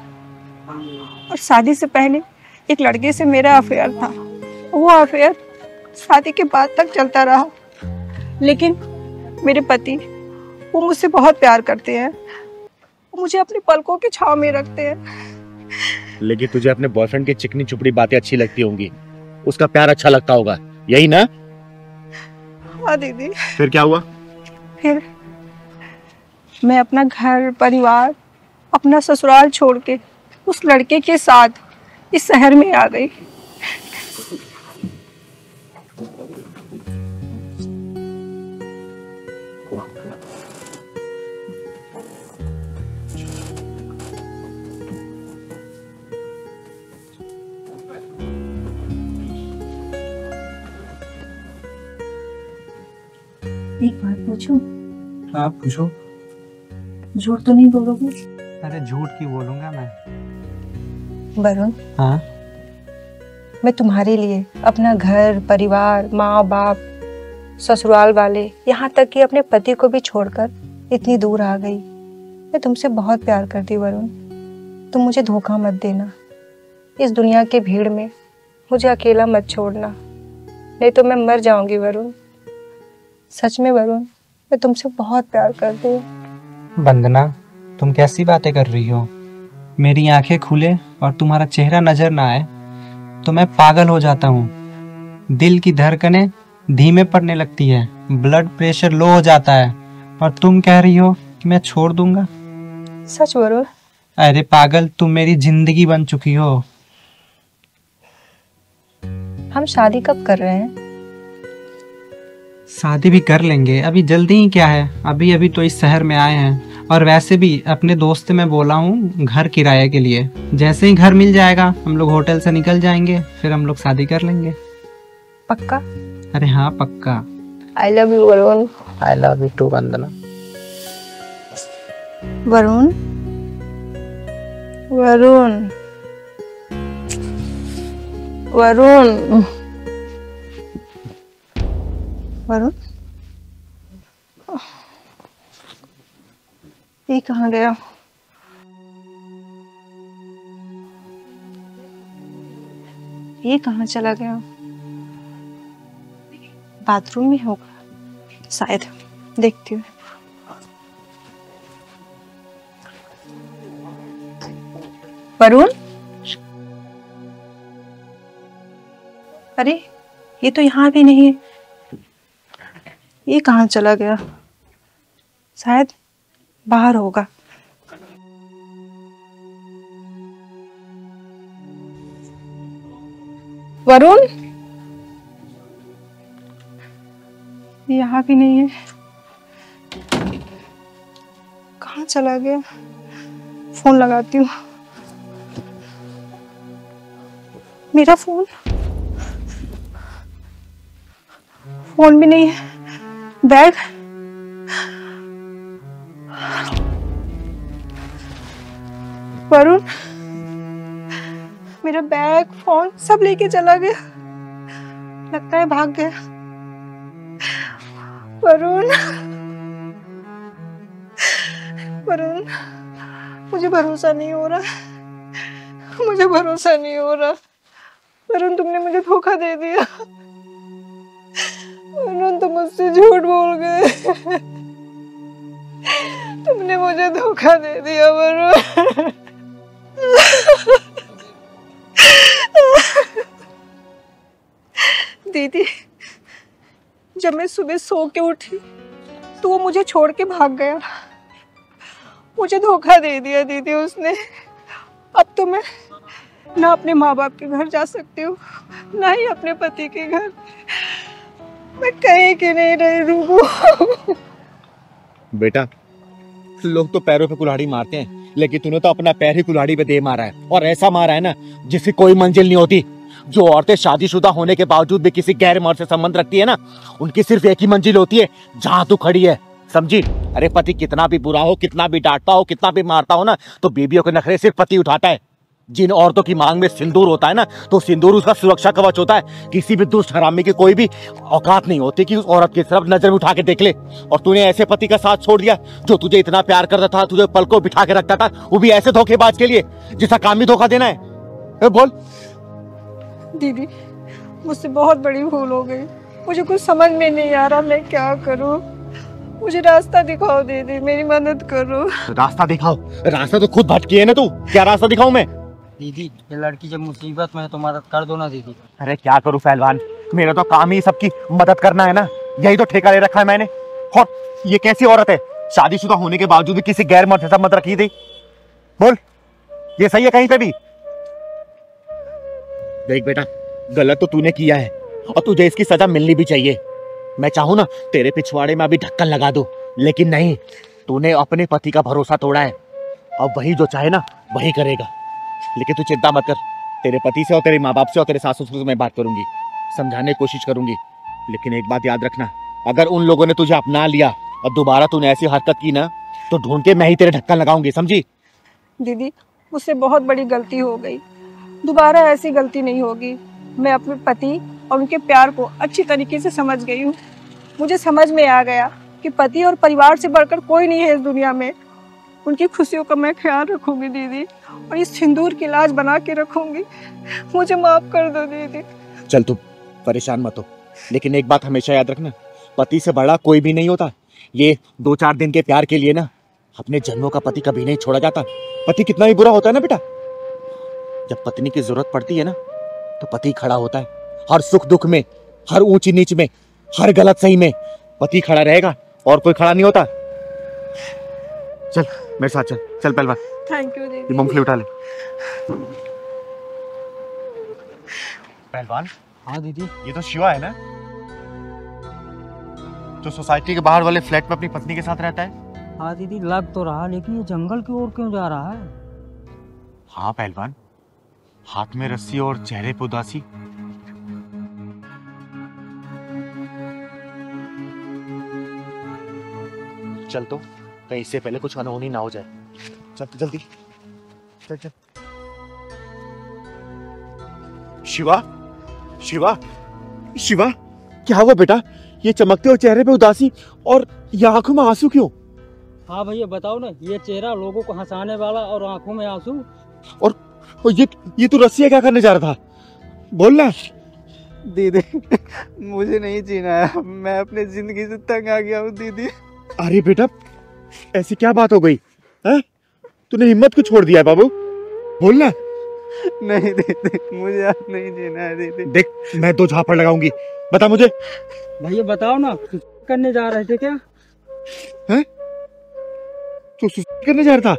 और शादी से पहले एक लड़के से मेरा अफेयर था। वो अफेयर शादी के बाद तक चलता रहा, लेकिन मेरे पति वो मुझसे बहुत प्यार करते हैं। वो मुझे अपनी पलकों की छांव में रखते हैं। लेकिन तुझे अपने बॉयफ्रेंड की चिकनी चुपड़ी बातें अच्छी लगती होंगी, उसका प्यार अच्छा लगता होगा, यही ना? हाँ दीदी। फिर क्या हुआ? फिर मैं अपना घर परिवार, अपना ससुराल छोड़ के उस लड़के के साथ इस शहर में आ गई। एक बात पूछूं? आप पूछो। झूठ तो नहीं बोलोगे? अरे झूठ क्यों बोलूंगा मैं। वरुण, हाँ? मैं तुम्हारे लिए अपना घर परिवार, माँ बाप, ससुराल वाले, यहाँ तक कि अपने पति को भी छोड़कर इतनी दूर आ गई। मैं तुमसे बहुत प्यार करती वरुण। तुम मुझे धोखा मत देना। इस दुनिया की भीड़ में मुझे अकेला मत छोड़ना, नहीं तो मैं मर जाऊंगी वरुण। सच में वरुण, मैं तुमसे बहुत प्यार करती हूँ। वंदना, तुम कैसी बातें कर रही हो? मेरी आंखें खुले और तुम्हारा चेहरा नजर ना आए तो मैं पागल हो जाता हूँ। दिल की धड़कनें धीमे पड़ने लगती है, ब्लड प्रेशर लो हो जाता है, और तुम कह रही हो कि मैं छोड़ दूंगा? सच वरुण? अरे पागल, तुम मेरी जिंदगी बन चुकी हो। हम शादी कब कर रहे हैं? शादी भी कर लेंगे, अभी जल्दी ही क्या है। अभी अभी तो इस शहर में आए हैं, और वैसे भी अपने दोस्त से मैं बोला हूँ घर किराए के लिए। जैसे ही घर मिल जाएगा हम लोग होटल से निकल जाएंगे, फिर हम लोग शादी कर लेंगे। पक्का? अरे हाँ पक्का। I love you Varun. I love you too Vandana. Varun, Varun, Varun, Varun, ये कहाँ गया? ये कहाँ चला गया? बाथरूम में होगा शायद, देखती हूँ। वरुण, अरे ये तो यहाँ भी नहीं है। ये कहाँ चला गया? शायद बाहर होगा। वरुण, यहाँ भी नहीं है। कहाँ चला गया? फोन लगाती हूँ। मेरा फोन भी नहीं है। बैग, वरुण, मेरा बैग फोन सब लेके चला गया। लगता है भाग गया। वरुण, वरुण, मुझे भरोसा नहीं हो रहा। मुझे भरोसा नहीं हो रहा। वरुण, तुमने मुझे धोखा दे दिया। वरुण, तुम मुझसे झूठ बोल गए। तुमने मुझे धोखा दे दिया वरुण। दीदी, जब मैं सुबह सो के उठी तो वो मुझे छोड़ के भाग गया। मुझे धोखा दे दिया दीदी उसने। अब तो मैं ना अपने माँ बाप के घर जा सकती हूँ, ना ही अपने पति के घर। मैं कहीं की नहीं रही रूबू। बेटा, लोग तो पैरों पे कुल्हाड़ी मारते हैं, लेकिन तूने तो अपना पैर ही कुल्हाड़ी पे दे मारा है, और ऐसा मारा है ना जिसकी कोई मंजिल नहीं होती। जो औरतें शादीशुदा होने के बावजूद भी किसी गैर मर्द से संबंध रखती है ना, उनकी सिर्फ एक ही मंजिल होती है, जहां तू खड़ी है, समझी? अरे पति कितना भी बुरा हो, कितना भी डांटता हो, कितना भी मारता हो ना, तो बीवियों के नखरे सिर्फ पति उठाता है। जिन औरतों की मांग में सिंदूर होता है ना, तो सिंदूर उसका सुरक्षा कवच होता है। किसी भी दुष्ट हरामी की कोई भी औकात नहीं होती कि उस औरत की तरफ नजर उठा के देख ले। और तूने ऐसे पति का साथ छोड़ दिया जो तुझे इतना प्यार करता था, तुझे पल को बिठा के रखता था, वो भी ऐसे धोखेबाज के लिए जिसका काम ही धोखा देना है। बोल। दीदी, मुझसे बहुत बड़ी भूल हो गई। मुझे कुछ समझ में नहीं आ रहा मैं क्या करूं। मुझे रास्ता दिखाओ दीदी, मेरी मदद करो। रास्ता दिखाओ? रास्ता तो खुद भटकी है ना तू, क्या रास्ता दिखाऊं मैं? दीदी, ये लड़की जब मुसीबत में है तो मदद कर दो ना दीदी। अरे क्या करूं पहलवान, मेरा तो काम ही सबकी मदद करना है ना, यही तो ठेका ले रखा है मैंने। और ये कैसी औरत है, शादीशुदा होने के बावजूद भी किसी गैर मर्द से मत रखी थी? बोल, ये सही है कहीं पे भी? देख बेटा, गलत तो तूने किया है और तुझे इसकी सजा मिलनी भी चाहिए। मैं चाहूं ना तेरे पिछवाड़े में अभी ढक्कन लगा दूं, लेकिन नहीं, तूने अपने पति का भरोसा तोड़ा है। अब वही जो चाहे ना वही करेगा। लेकिन तू चिंता मत कर, तेरे पति से और तेरे माँ बाप से और तेरे सास ससुर से मैं बात करूंगी, समझाने की कोशिश करूंगी। लेकिन एक बात याद रखना, अगर उन लोगों ने तुझे अपना लिया और दोबारा तूने ऐसी हरकत की ना, तो ढूंढ के मैं ही तेरे ढक्कन लगाऊंगी, समझी? दीदी, मुझसे बहुत बड़ी गलती हो गई, दोबारा ऐसी गलती नहीं होगी। मैं अपने पति और उनके प्यार को अच्छी तरीके से समझ गई हूँ। मुझे समझ में आ गया कि पति और परिवार से बढ़कर कोई नहीं है इस दुनिया में। उनकी खुशियों का मैं ख्याल रखूंगी दीदी, और इस सिंदूर की लाज बना के रखूंगी। मुझे माफ कर दो दीदी। चल तू परेशान मत हो, लेकिन एक बात हमेशा याद रखना, पति से बड़ा कोई भी नहीं होता। ये 2-4 दिन के प्यार के लिए ना अपने जन्मों का पति कभी नहीं छोड़ा जाता। पति कितना ही बुरा होता है ना बेटा, जब पत्नी की जरूरत पड़ती है ना तो पति खड़ा होता है। हर सुख दुख में, हर ऊंची नीच में, हर गलत सही में पति खड़ा रहेगा और कोई खड़ा नहीं होता। चल मेरे साथ चल, चल पहलवान। थैंक यू ये दीदी। मूंगफली उठा ले। पहलवान। हाँ दीदी। ये तो शिवा है ना, जो सोसाइटी के बाहर वाले फ्लैट में अपनी पत्नी के साथ रहता है? हाँ दीदी, लग तो रहा, लेकिन ये जंगल की ओर क्यों जा रहा है? हाँ पहलवान, हाथ में रस्सी और चेहरे पे उदासी। चल तो, कहीं इससे पहले कुछ अनहोनी ना हो जाए। चल तो जल्दी चल चल। शिवा, शिवा, शिवा, क्या हुआ बेटा? ये चमकते हुए चेहरे पे उदासी और ये आंखों में आंसू क्यों? हाँ भैया बताओ ना, ये चेहरा लोगों को हंसाने वाला और आंखों में आंसू। और ये तू रस्सियाँ क्या करने जा रहा था? बोल ना। दीदी, मुझे नहीं जीना है, मैं अपनी जिंदगी से तंग आ गया हूँ दीदी। अरे बेटा, ऐसी क्या बात हो गई है? तूने हिम्मत को छोड़ दिया है बाबू, बोल ना। नहीं दीदी, मुझे अब नहीं जीना है दीदी। देख, मैं 2 झापड़ लगाऊंगी, बता मुझे। भैया बताओ ना, करने जा रहे थे क्या? हैं? तू सुसाइड करने जा रहा था?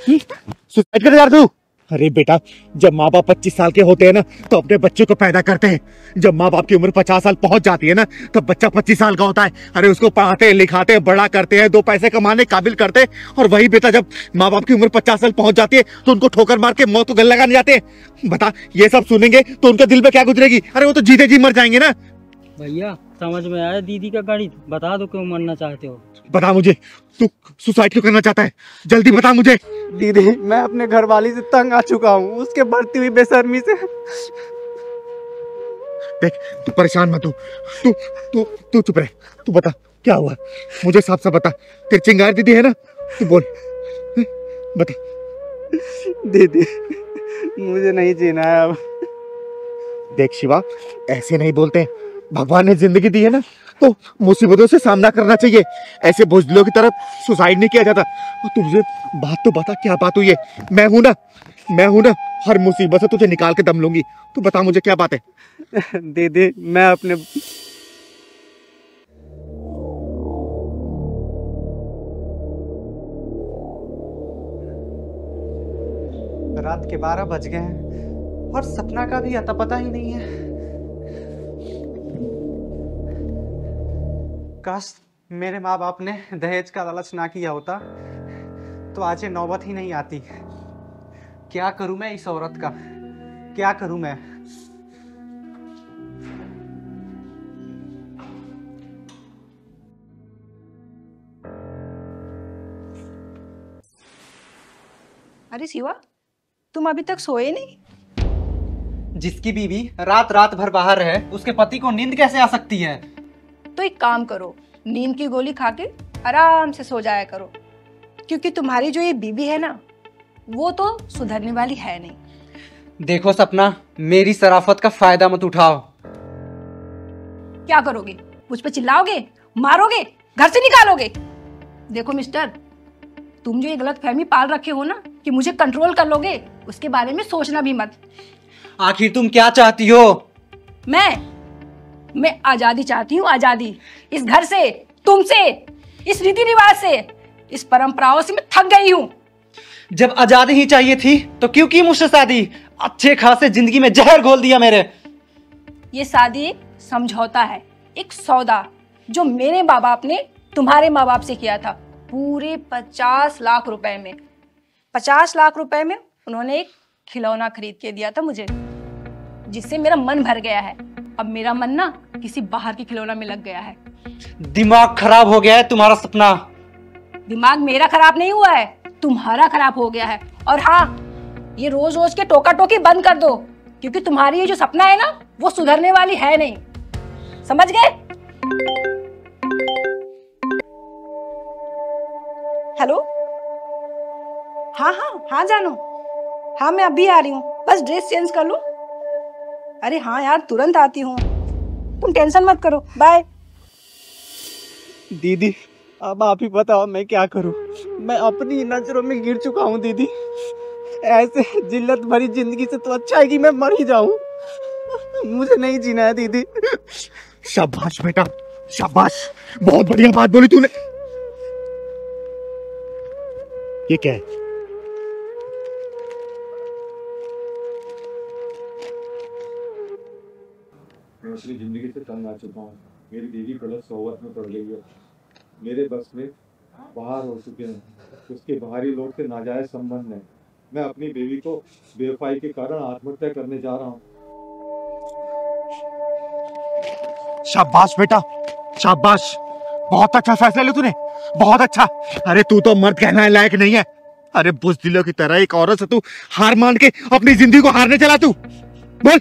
सुसाइड करने जा रहा था तू? अरे बेटा, जब माँ बाप 25 साल के होते हैं ना तो अपने बच्चे को पैदा करते हैं। जब माँ बाप की उम्र 50 साल पहुंच जाती है ना तब बच्चा 25 साल का होता है। अरे उसको पढ़ाते हैं, लिखाते हैं, बड़ा करते हैं, 2 पैसे कमाने काबिल करते हैं। और वही बेटा जब माँ बाप की उम्र 50 साल पहुंच जाती है तो उनको ठोकर मार के मौत को गले लगाने जाते हैं। बता, ये सब सुनेंगे तो उनके दिल में क्या गुजरेगी? अरे वो तो जीते जी मर जाएंगे ना। भैया समझ में आया दीदी का गणित, बता दो क्यों मरना चाहते हो? बता मुझे, तू सुसाइड क्यों करना चाहता है? जल्दी बता मुझे। दीदी, मैं अपने घर वाली से तंग आ चुका हूँ, उसके बढ़ती हुई बेशर्मी से। देख, तू परेशान मत हो, तू चुप रह। तू बता क्या हुआ, मुझे साफ साफ बता। तेरी चिंगारी दीदी है ना, तू बोल, बता। दीदी, मुझे नहीं जीना है अब। देख शिवा, ऐसे नहीं बोलते। भगवान ने जिंदगी दी है ना तो मुसीबतों से सामना करना चाहिए। ऐसे बुजदिलों की तरफ सुसाइड नहीं किया जाता। और तुझे बात तो बता, क्या बात हुई है? मैं हूं ना, हर मुसीबत से तुझे निकाल के दम लूंगी। तू बता मुझे क्या बात है? दीदी, मैं अपने रात के 12 बज गए हैं और सपना का भी अता पता ही नहीं है। काश मेरे माँ बाप ने दहेज का लालच ना किया होता तो आज ये नौबत ही नहीं आती। क्या करूं मैं इस औरत का, क्या करूं मैं? अरे शिवा, तुम अभी तक सोए नहीं? जिसकी बीवी रात रात भर बाहर रहे उसके पति को नींद कैसे आ सकती है? तो एक काम करो, नींद की गोली खा के आराम से सो जाया करो, क्योंकि तुम्हारी जो ये बीवी है ना, वो तो सुधरने वाली है नहीं। देखो सपना, मेरी शराफत का फायदा मत उठाओ। क्या करोगे? मुझ पे चिल्लाओगे, मारोगे, घर से निकालोगे? देखो मिस्टर, तुम जो ये गलत फहमी पाल रखे हो ना कि मुझे कंट्रोल कर लोगे, उसके बारे में सोचना भी मत। आखिर तुम क्या चाहती हो? मैं आजादी चाहती हूँ, आजादी। इस घर से, तुमसे, इस रीति रिवाज से, इस परंपराओं से मैं थक गई हूँ। जब आजादी ही चाहिए थी तो क्यों की मुझसे शादी? अच्छे खासे जिंदगी में जहर घोल दिया मेरे। ये शादी एक समझौता है, एक सौदा, जो मेरे माँ बाप ने तुम्हारे माँ बाप से किया था, पूरे 50 लाख रुपए में। 50 लाख रुपए में उन्होंने एक खिलौना खरीद के दिया था मुझे, जिससे मेरा मन भर गया है। अब मेरा मन ना किसी बाहर के खिलौना में लग गया है। दिमाग खराब हो गया है तुम्हारा सपना। दिमाग मेरा खराब नहीं हुआ है, तुम्हारा खराब हो गया है। और हाँ, ये रोज रोज के टोका टोकी बंद कर दो, क्योंकि तुम्हारी ये जो सपना है ना, वो सुधरने वाली है नहीं। समझ गए? हेलो? हाँ जानो। हाँ मैं अभी आ रही हूँ, बस ड्रेस चेंज कर लूं। अरे हाँ यार, तुरंत आती हूँ, तुम टेंशन मत करो। बाय। दीदी अब आप ही बताओ मैं क्या करूं? मैं अपनी नजरों में गिर चुका हूं दीदी। ऐसे जिल्लत भरी जिंदगी से तो अच्छा है कि मैं मर ही जाऊं। मुझे नहीं जीना है दीदी। शाबाश बेटा, शाबाश, बहुत बढ़िया बात बोली तूने। ये क्या है? मैं अपनी जिंदगी से तंग आ चुका हूँ। मेरी बीवी गलत सोहबत में पड़ गई है। मेरे बस में बाहर हो चुके हैं। उसके बाहरी लोग से नाजायज संबंध है। मैं अपनी बीवी को बेवफाई के कारण आत्महत्या करने जा रहा हूँ। शाबाश बेटा, शाबाश, बहुत अच्छा फैसला लिया तूने, बहुत अच्छा। अरे तू तो मर्द कहना लायक नहीं है। अरे बुज़दिलों की तरह एक औरत से तू हार मान के अपनी जिंदगी को हारने चला तू। बोल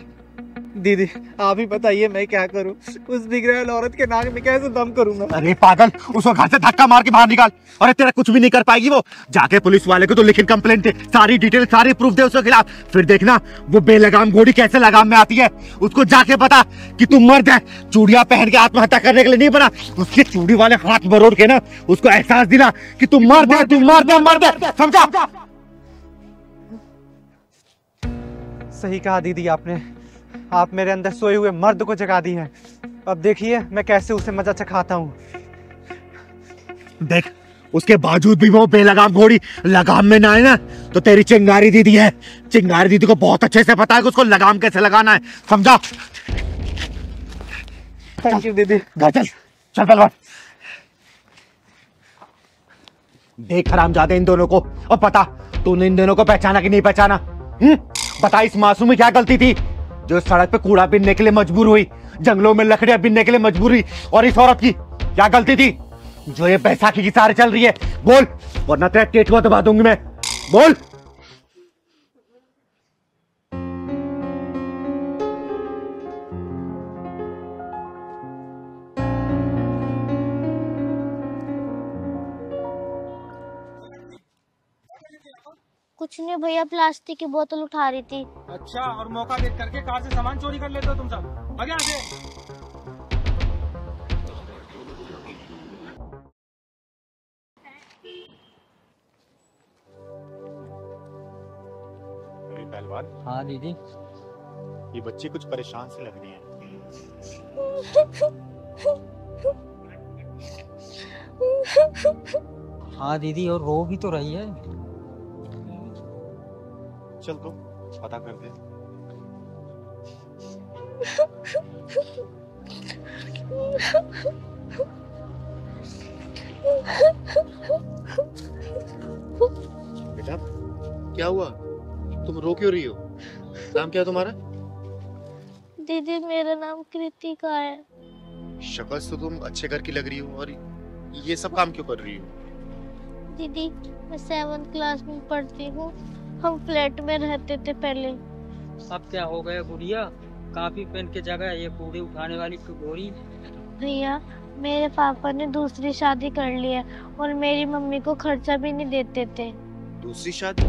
दीदी आप ही बताइए मैं क्या करूं? उस बिगड़ैल औरत के नाक में कैसे दम करूं मैं? अरे पागल, उसको घर से धक्का मार के बाहर निकाल। अरे तेरा कुछ भी नहीं कर पाएगी वो। जाके पुलिस वाले को तो लिखित कंप्लेंट दे, सारी डिटेल, सारी प्रूफ दे उसके खिलाफ। फिर देखना वो बेलगाम घोड़ी कैसे लगाम में आती है। उसको जाके बता कि तू मर्द है, चूड़ियां पहन के आत्महत्या करने के लिए नहीं बना। उसके चूड़ी वाले हाथ मरोड़ के ना उसको एहसास दिला कि तू मर्द है, तू मर्द है, मर्द है। समझा? सही कहा दीदी आपने। आप मेरे अंदर सोए हुए मर्द को जगा दी है। अब देखिए मैं कैसे उसे मजा चखाता हूँ। देख, उसके बावजूद भी वो बेलगाम घोड़ी लगाम में ना आए ना, तो तेरी चिंगारी दीदी है। चिंगारी दीदी को बहुत अच्छे से पता है कि उसको लगाम कैसे लगाना है। समझा? थैंक यू दीदी। चल चल पहलवान। देख हरामजादे इन दोनों को, और पता तूने इन दोनों को पहचाना कि नहीं पहचाना? बता इस मासूम में क्या गलती थी जो सड़क पे कूड़ा बीनने के लिए मजबूर हुई, जंगलों में लकड़ियां बीनने के लिए मजबूर हुई? और इस औरत की क्या गलती थी जो ये बैसाखी की सारे चल रही है? बोल, वरना तेरा टेटुआ दबा दूंगी मैं। बोल। कुछ नहीं भैया, प्लास्टिक की बोतल उठा रही थी। अच्छा, और मौका देख करके कार से सामान चोरी कर लेते हो तुम सब। आगे आगे। पहलवान। हाँ दीदी। ये बच्ची कुछ परेशान से लग रही है। हाँ दीदी, और रो भी तो रही है। चल तो पता कर दे। बेटा क्या हुआ? तुम रो क्यों रही हो? नाम क्या है तुम्हारा? दीदी मेरा नाम कृतिका है। शक्ल से तुम अच्छे घर की लग रही हो, और ये सब काम क्यों कर रही हो? दीदी मैं 7th क्लास में पढ़ती हूँ। हम फ्लैट में रहते थे पहले। अब क्या हो गया गुड़िया? काफी पेन की जगह ये कूड़े उठाने वाली गोरी। भैया मेरे पापा ने दूसरी शादी कर ली है और मेरी मम्मी को खर्चा भी नहीं देते थे। दूसरी शादी?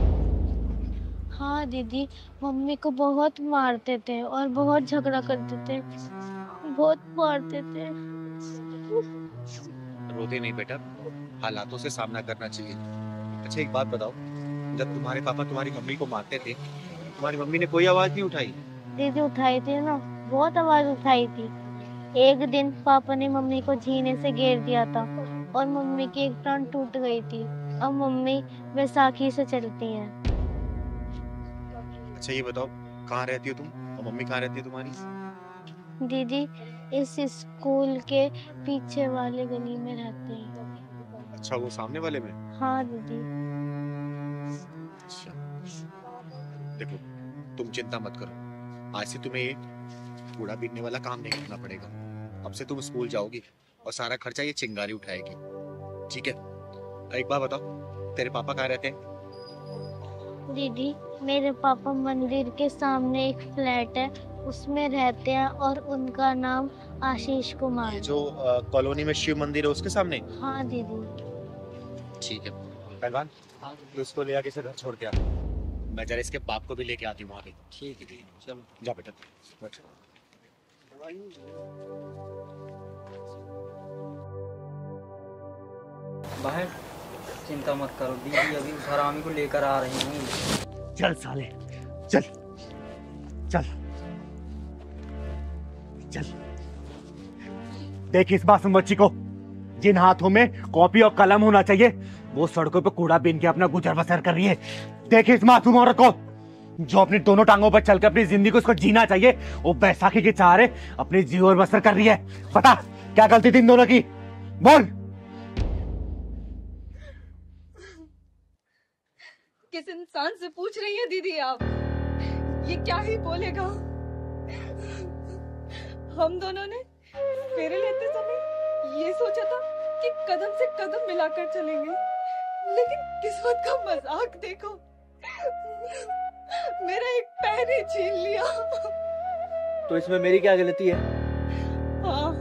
हाँ दीदी, मम्मी को बहुत मारते थे और बहुत झगड़ा करते थे, बहुत मारते थे। रोते नहीं बेटा, हालातों से सामना करना चाहिए। अच्छा एक बात बताओ, जब तुम्हारे पापा तुम्हारी मम्मी को मारते थे, तुम्हारी मम्मी ने कोई आवाज नहीं उठाई? दीदी उठाई थी ना, बहुत आवाज उठाई थी। एक दिन पापा ने मम्मी को झीने से घेर दिया था और मम्मी की एक टांग टूट गई थी। अब मम्मी बैसाखी से चलती हैं। अच्छा ये बताओ, कहाँ रहती हो तुम और मम्मी कहाँ रहती है तुम्हारी? दीदी इस स्कूल के पीछे वाले गली में रहते हैं। अच्छा वो सामने वाले में? हाँ दीदी। अच्छा देखो, तुम चिंता मत करो, आज से तुम्हें ये कूड़ा बीनने वाला काम नहीं करना पड़ेगा। अब से तुम स्कूल जाओगी और सारा खर्चा ये चिंगारी उठाएगी, ठीक है? एक बात बताओ, तेरे पापा कहाँ रहते हैं? दीदी मेरे पापा मंदिर के सामने एक फ्लैट है उसमें रहते हैं और उनका नाम आशीष कुमार। जो कॉलोनी में शिव मंदिर है उसके सामने? हाँ दीदी। ठीक है पहलवान, तो इसको ले आके इसे घर छोड़ के आ, मैं जरा इसके बाप को भी लेके आती हूँ वहाँ पे। ठीक है चलो जा बेटा बैठ। बहन चिंता मत करो, दीदी अभी उस हरामी को लेकर आ रही हूँ। चल साले चल चल चल। देख इस मासूम बच्ची को, जिन हाथों में कॉपी और कलम होना चाहिए वो सड़कों पे कूड़ा बीन के अपना गुजर बसर कर रही है। देख इस मासूम औरत को, जो अपनी दोनों टांगों पर चलकर अपनी जिंदगी को उसको जीना चाहिए, वो बैसाखी के सहारे अपनी जीवन बसर कर रही है। बता क्या गलती थी इन दोनों की, बोल। किस इंसान से पूछ रही हैं दीदी आप? ये क्या ही बोलेगा? हम दोनों ने फेरे लेते समय ये सोचा था कि कदम से कदम मिलाकर चलेंगे, लेकिन किस्मत का मजाक देखो, मेरा एक पैर ही छीन लिया। तो इसमें मेरी क्या गलती है? हाँ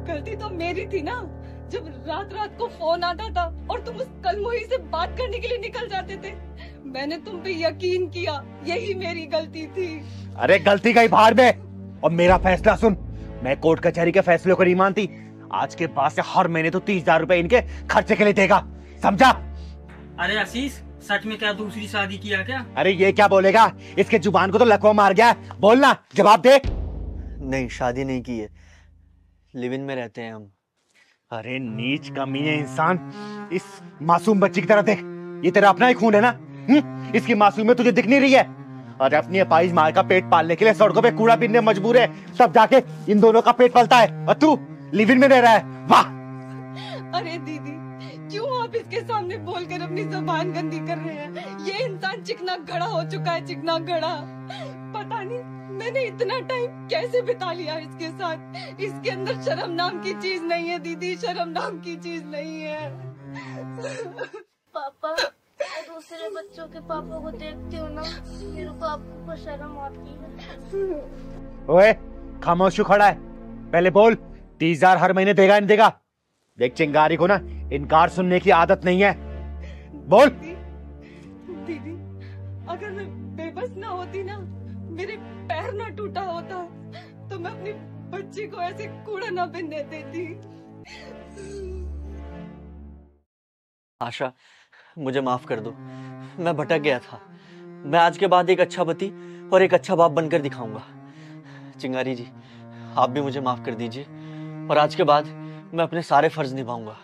गलती तो मेरी थी ना, जब रात रात को फोन आता था और तुम उस कलमोही से बात करने के लिए निकल जाते थे। मैंने तुम पे यकीन किया, यही मेरी गलती थी। अरे गलती का ही भार में, और मेरा फैसला सुन, मैं कोर्ट कचहरी के फैसले को नहीं मानती। आज के बाद से हर महीने तो 30,000 रुपए इनके खर्चे के लिए देगा, समझा? अरे आशीष सच में क्या दूसरी शादी किया क्या? अरे ये क्या बोलेगा, इसके जुबान को तो लकवा मार गया। बोलना, जवाब दे। नहीं शादी नहीं की है, लिव इन में रहते हैं हम। अरे नीच कमीने इंसान, इस मासूम बच्ची की तरफ देख, ये तेरा अपना ही खून है ना? इसकी मासूमियत तुझे दिख नहीं रही है? अरे अपनी अपाहिज माँ का पेट पालने के लिए सड़कों पे कूड़ा बीनने मजबूर है, तब जाके इन दोनों का पेट पलता है, और तू लिव इन में रह रहा है। वाह। अरे दीदी क्यों आप इसके सामने बोलकर अपनी जबान गंदी कर रहे हैं? ये इंसान चिकना घड़ा हो चुका है, चिकना घड़ा। पता नहीं मैंने इतना टाइम कैसे बिता लिया इसके साथ। इसके अंदर शर्म नाम की चीज नहीं है दीदी, शर्म नाम की चीज नहीं है। पापा मैं दूसरे बच्चों के पापा को देखती हूँ ना, मेरे को आपको को शर्म आती है। ओए खामोश क्यों खड़ा है? पहले बोल, 30,000 हर महीने देगा नहीं देगा? देख चिंगारी को ना इनकार सुनने की आदत नहीं है, बोल। दीदी अगर मैं बेबस ना होती ना, मेरे पैर ना टूटा होता, तो मैं अपनी बच्ची को ऐसे कूड़ा ना बिनने देती। आशा मुझे माफ कर दो, मैं भटक गया था। मैं आज के बाद एक अच्छा पति और एक अच्छा बाप बनकर दिखाऊंगा। चिंगारी जी आप भी मुझे माफ कर दीजिए, और आज के बाद मैं अपने सारे फर्ज निभाऊंगा।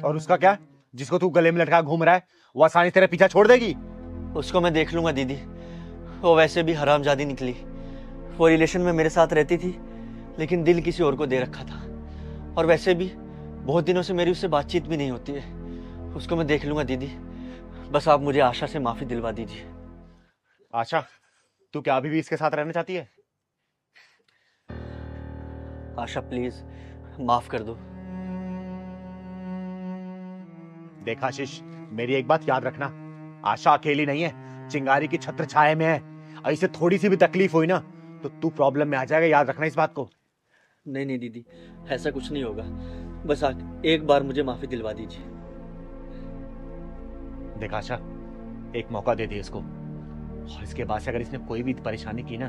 और उसका क्या, जिसको तू गले में लटका घूम रहा है वो आसानी से तेरा पीछा छोड़ देगी? उसको मैं देख लूंगा दीदी, वो वैसे भी हरामजादी निकली। वो रिलेशन में मेरे साथ रहती थी, लेकिन दिल किसी और को दे रखा था, और वैसे भी बहुत दिनों से मेरी उससे बातचीत भी नहीं होती है। उसको मैं देख लूंगा दीदी, बस आप मुझे आशा से माफी दिलवा दीजिए। आशा तू क्या अभी भी इसके साथ रहना चाहती है? आशा प्लीज माफ कर दो। देख आशीष, मेरी एक बात याद रखना, आशा अकेली नहीं है, चिंगारी की छत्र छाया में है। ऐसे थोड़ी सी भी तकलीफ हुई ना तो तू प्रॉब्लम में आ जाएगा, याद रखना इस बात को। नहीं नहीं दीदी, ऐसा कुछ नहीं होगा, बस एक बार मुझे माफी दिलवा दीजिए। देख आशा, एक मौका दे दे इसको, और इसके बाद से अगर इसने कोई भी परेशानी की ना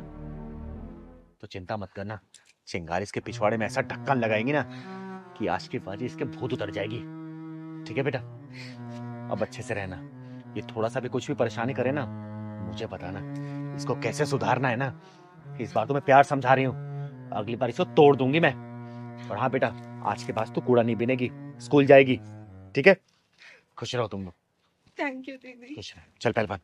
तो चिंता मत करना, चिंगारी इसके पिछवाड़े में ऐसा ढक्कन लगाएंगी ना कि आज की बाजी इसके भूत उतर जाएगी। ठीक है बेटा, अब अच्छे से रहना। ये थोड़ा सा भी कुछ भी परेशानी करे ना मुझे बताना, इसको कैसे सुधारना है ना। इस बार तो मैं प्यार समझा रही हूँ, अगली बार इसको तोड़ दूंगी मैं। और हाँ बेटा, आज के बाद तू कूड़ा नहीं बिनेगी, स्कूल जाएगी। ठीक है, खुश रहो तुम लोग। थैंक यू दीदी। खुश रहो। चल पहलवान।